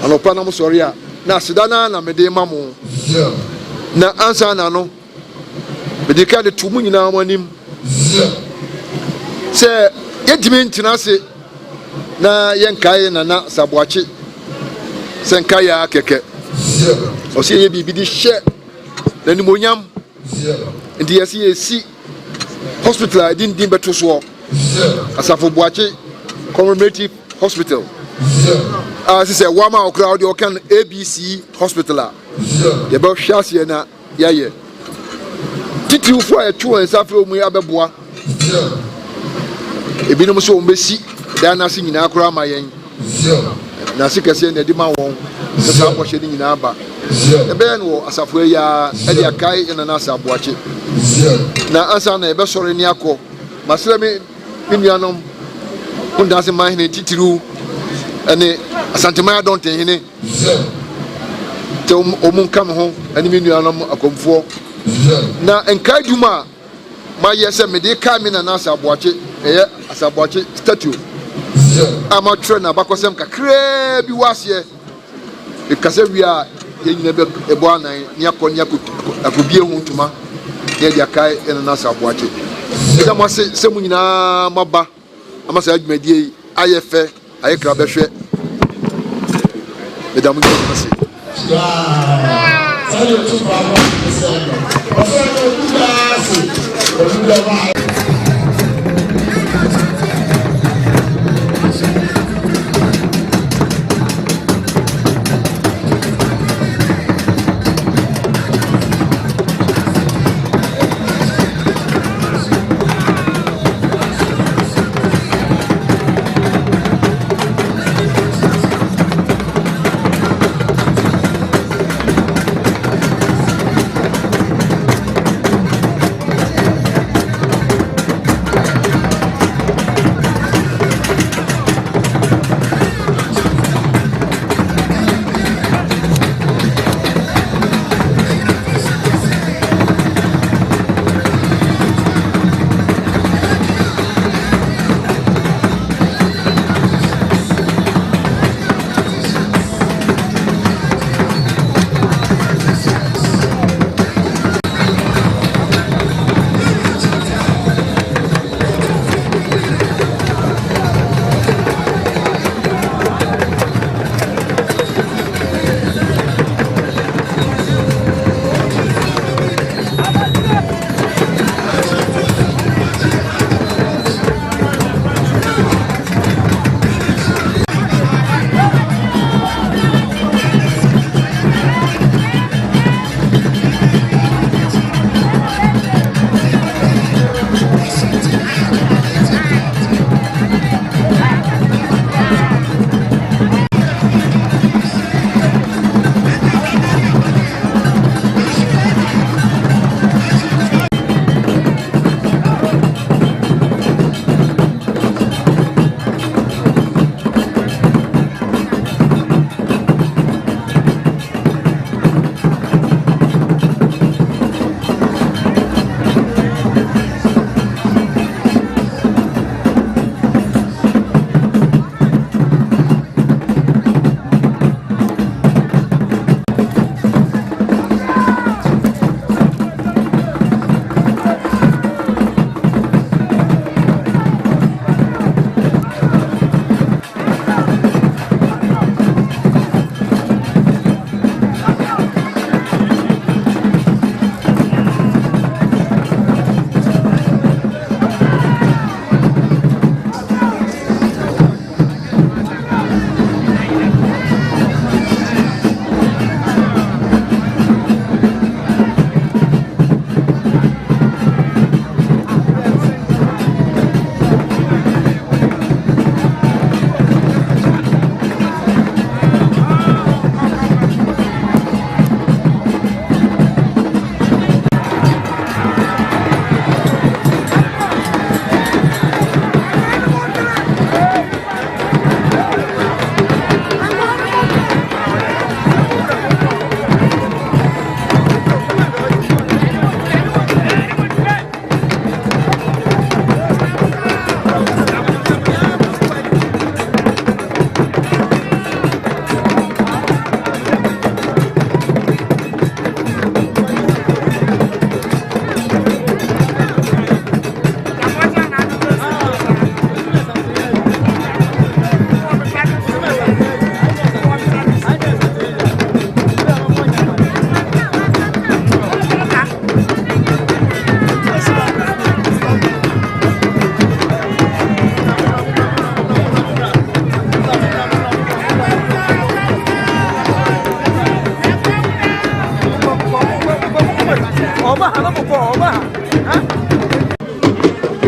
anopa na mo sori a na sedana na mede mamu na ansa na no mede ka de tumu nyina manim se yedimi ntina se na yenkae na saboachi se nkae ya keke o se ye bibi di hye na ni monyam ndi yesi hospital din beto so Asafo Boakye Commemorative Hospital as say wama okra de okan ABC Hospital ye ba hwase na yaye titiwfo a etu ensafo mu abeboa ebinom so ombesi da na se nyina akora mayen na se kese na di ma won se sa kwhye ni nyina aba ebe no Asafo ya ele akai na Asafo Boakye na ansa na ebe sore ni akọ masleme minuanom undase mahine titiru ene Asante ma don ten hene te omun kam ho ene minuanom akomfo na enkai duma ma yese mede ka mi na Asafo Boakye eye Asafo Boakye statue ama tre na bakosem kakra bi wase e kase wi a ye nyina be ebo anan ni akoni akobie hu ntuma ye dia kai ene na Asafo Boakye ida mo se mu nyina maba ama sa adwumadie aye fe aye kra be hwe ida mo nyina se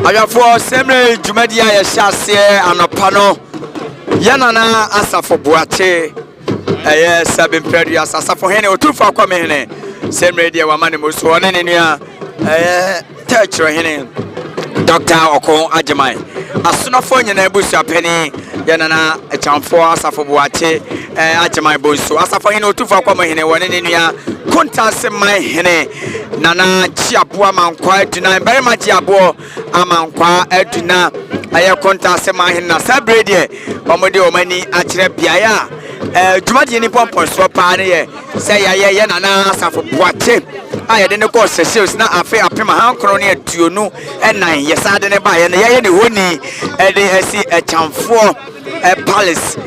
Ayafo semre jumadia ya hyase anopano yanana Asafo Boakye sabimpedu Asafo hene otufa kwa mehene semre dia wamane muso one ne nua techro hene Dr. Oko Ajimai asunafo nyina ebusu apeni yanana Akyamfoɔ Asafo Boakye Ajimai bonso Asafo hene otufa kwa mehene one ne nua kontase mai hene nana chiaboa mankwa aduna barima chiaboa amankwa aduna aye kontase mai hene na sabrede omode omani akyere biaya dwumadi ni pompon so pa ne ye se ye nana Asafo Boakye aye de ne ko Seychelles na afi apema hankro ne aduonu enan ye sade ne ba ye ne honi de asi Akyamfoɔ palace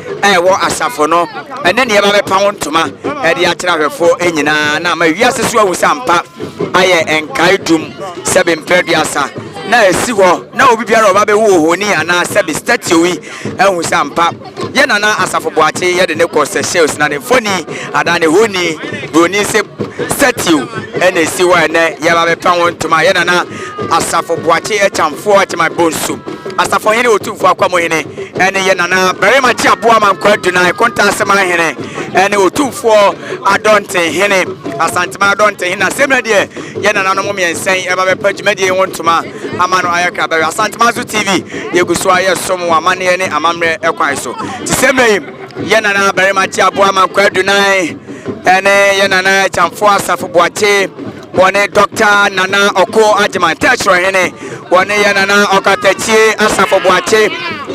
wo Asafo no ene ne ba be pa wontoma de akyere ahwefo enyina na ma wiase so awusampa aye enkai dum sebe mpediasa na esi ho na obi biara oba be wo honi ana sebe statue wi awusampa ye nana Asafo Boakye ye de ne ko Seychelles na ne foni ada ne honi broni se statue ene esi ho ene ye ba be pa wontoma ye nana Asafo Boakye Akyamfoɔ Akyemai bonsu Asafo hene otumfo akwamo hene ene ye nana barima chiaboa mankwa aduna kontase ma hene ene otumfo adonte hene Asante ma adonte hene semra de ye nana no momiensen eba be pagimade wontoma amano ayaka ba Asante ma TV yeguso aye som amane ne amamre ekwan so ti semra ye nana barima chiaboa mankwa aduna ene ye nana Akyamfoɔ Asafo Boakye one Dr. Nana Oko Ajimai techro hene one ye nana Okatachie Asafo Boakye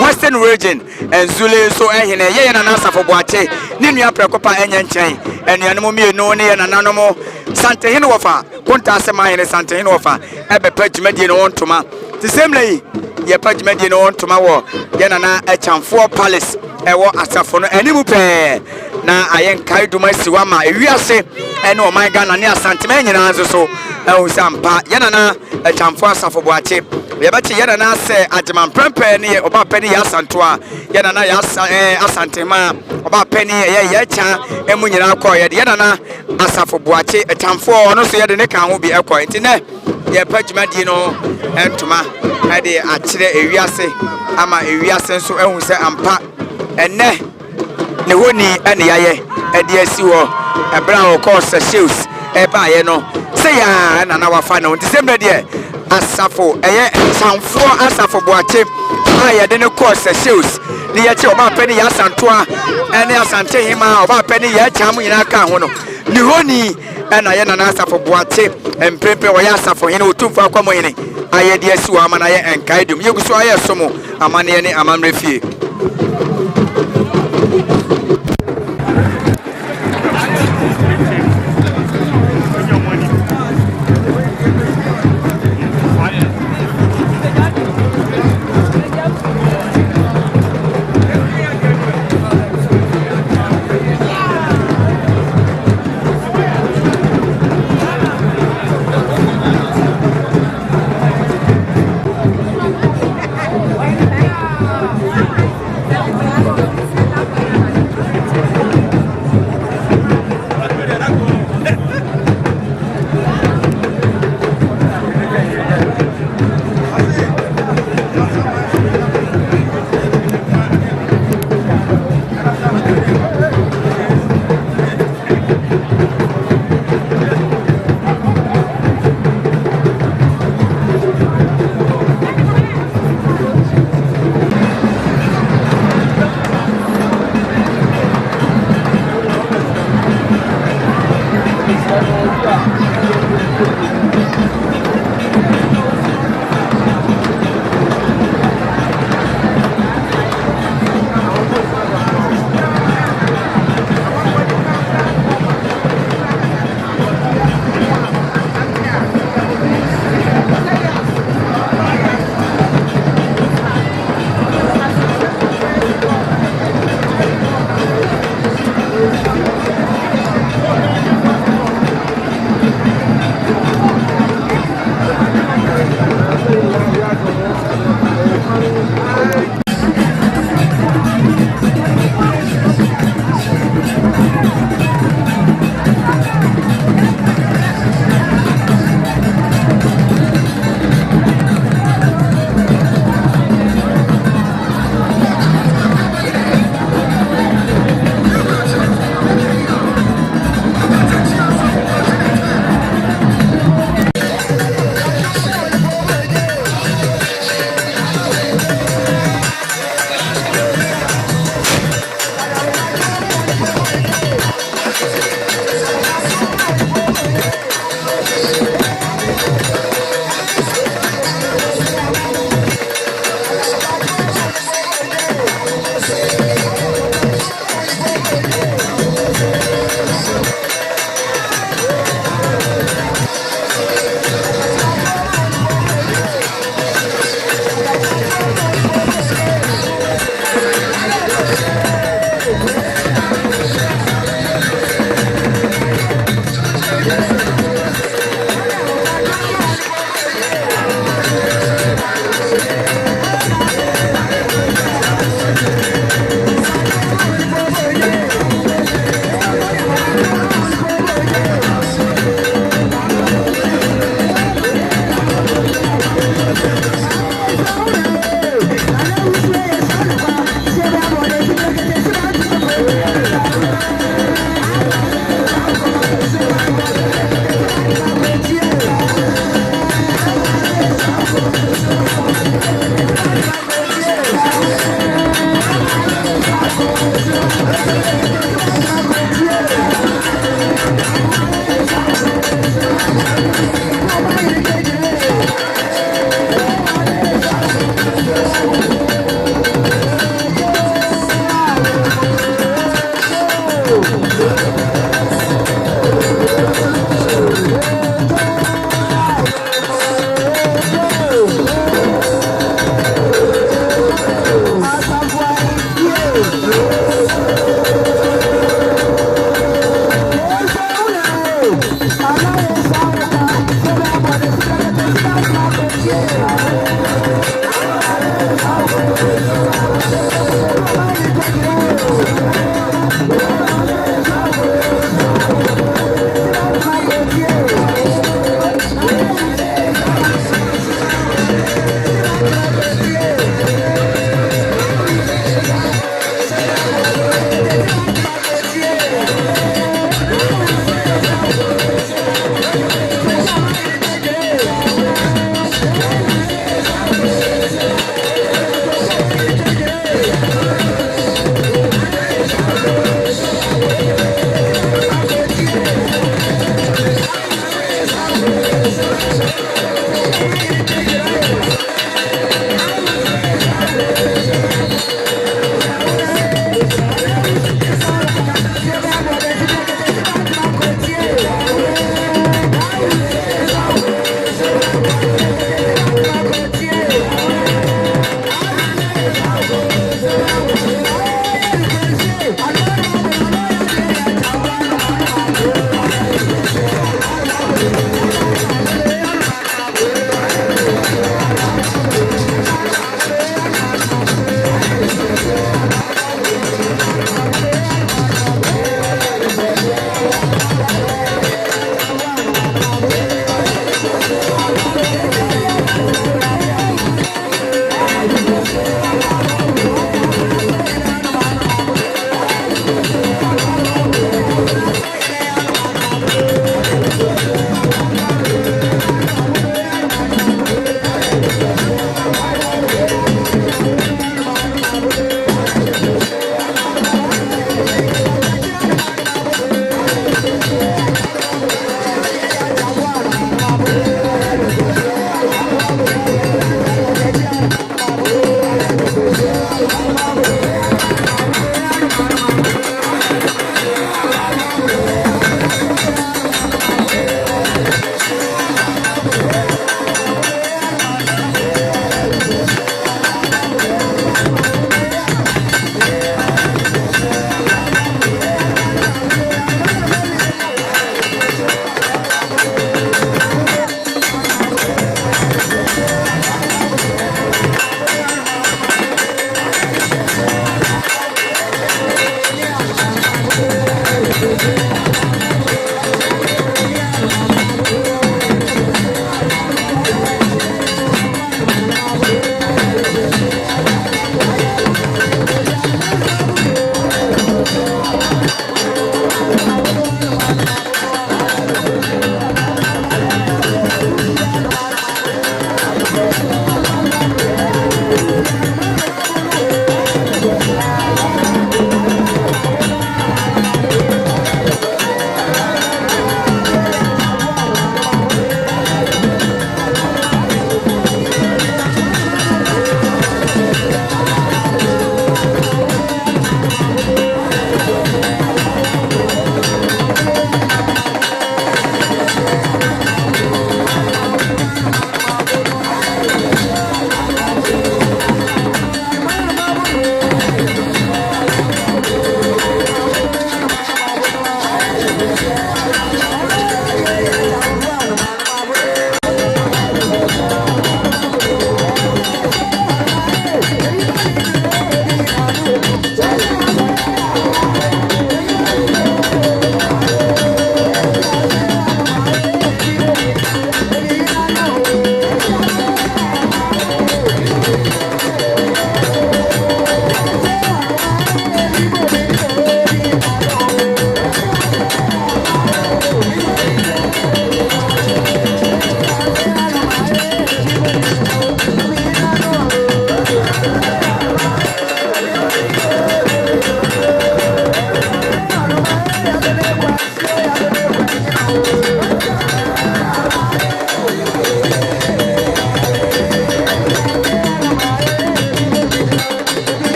Western region and Zule so hene ye nana Asafo Boakye ni nua prekopa enye nchen enuanom mienu ne ye nana mo Sante hene wofa kontase ma hene Sante hene wofa ebe pagimade no wontoma ti semlei ye pagimade no wontoma wo ye nana Akyamfoɔ palace ewo Asafo no animu pe na ayen kai duma siwa ma ewiase ene o man Ghana ne Asante ma nyina nso so ehunsampa ye nana Akyamfoɔ Asafo Boakye ye beti ye nana se Agyman prempe ne oba pani ya Asanto a ye nana ya Asante ma oba pani ye cha emu nyina akọ ye nana Asafo Boakye Akyamfoɔ no so ye de ne kan ho bi ekọ nti ne ye pagimadi no entoma ade akyere ewiase ama ewiase nso ehunse ampa enne ne honi ene yaye ede asi wo ebra wo ko Seychelles eba ye no se ya na wafa no nti semre de Asafo Akyamfoɔ Asafo Boakye aye de ne ko Seychelles ne ye che oba pani ya Asanto a ene Asante hima oba pani ya cham nyina ka ho no ne honi ena ye nana Asafo Boakye empepe wo ya Asafo hene otumfo akwamo hene aye de asi wo amana ye enkai dum yeguso aye somo amane ne amamre fie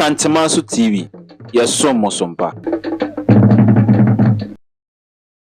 Asante TV. Yes, so Mosompa.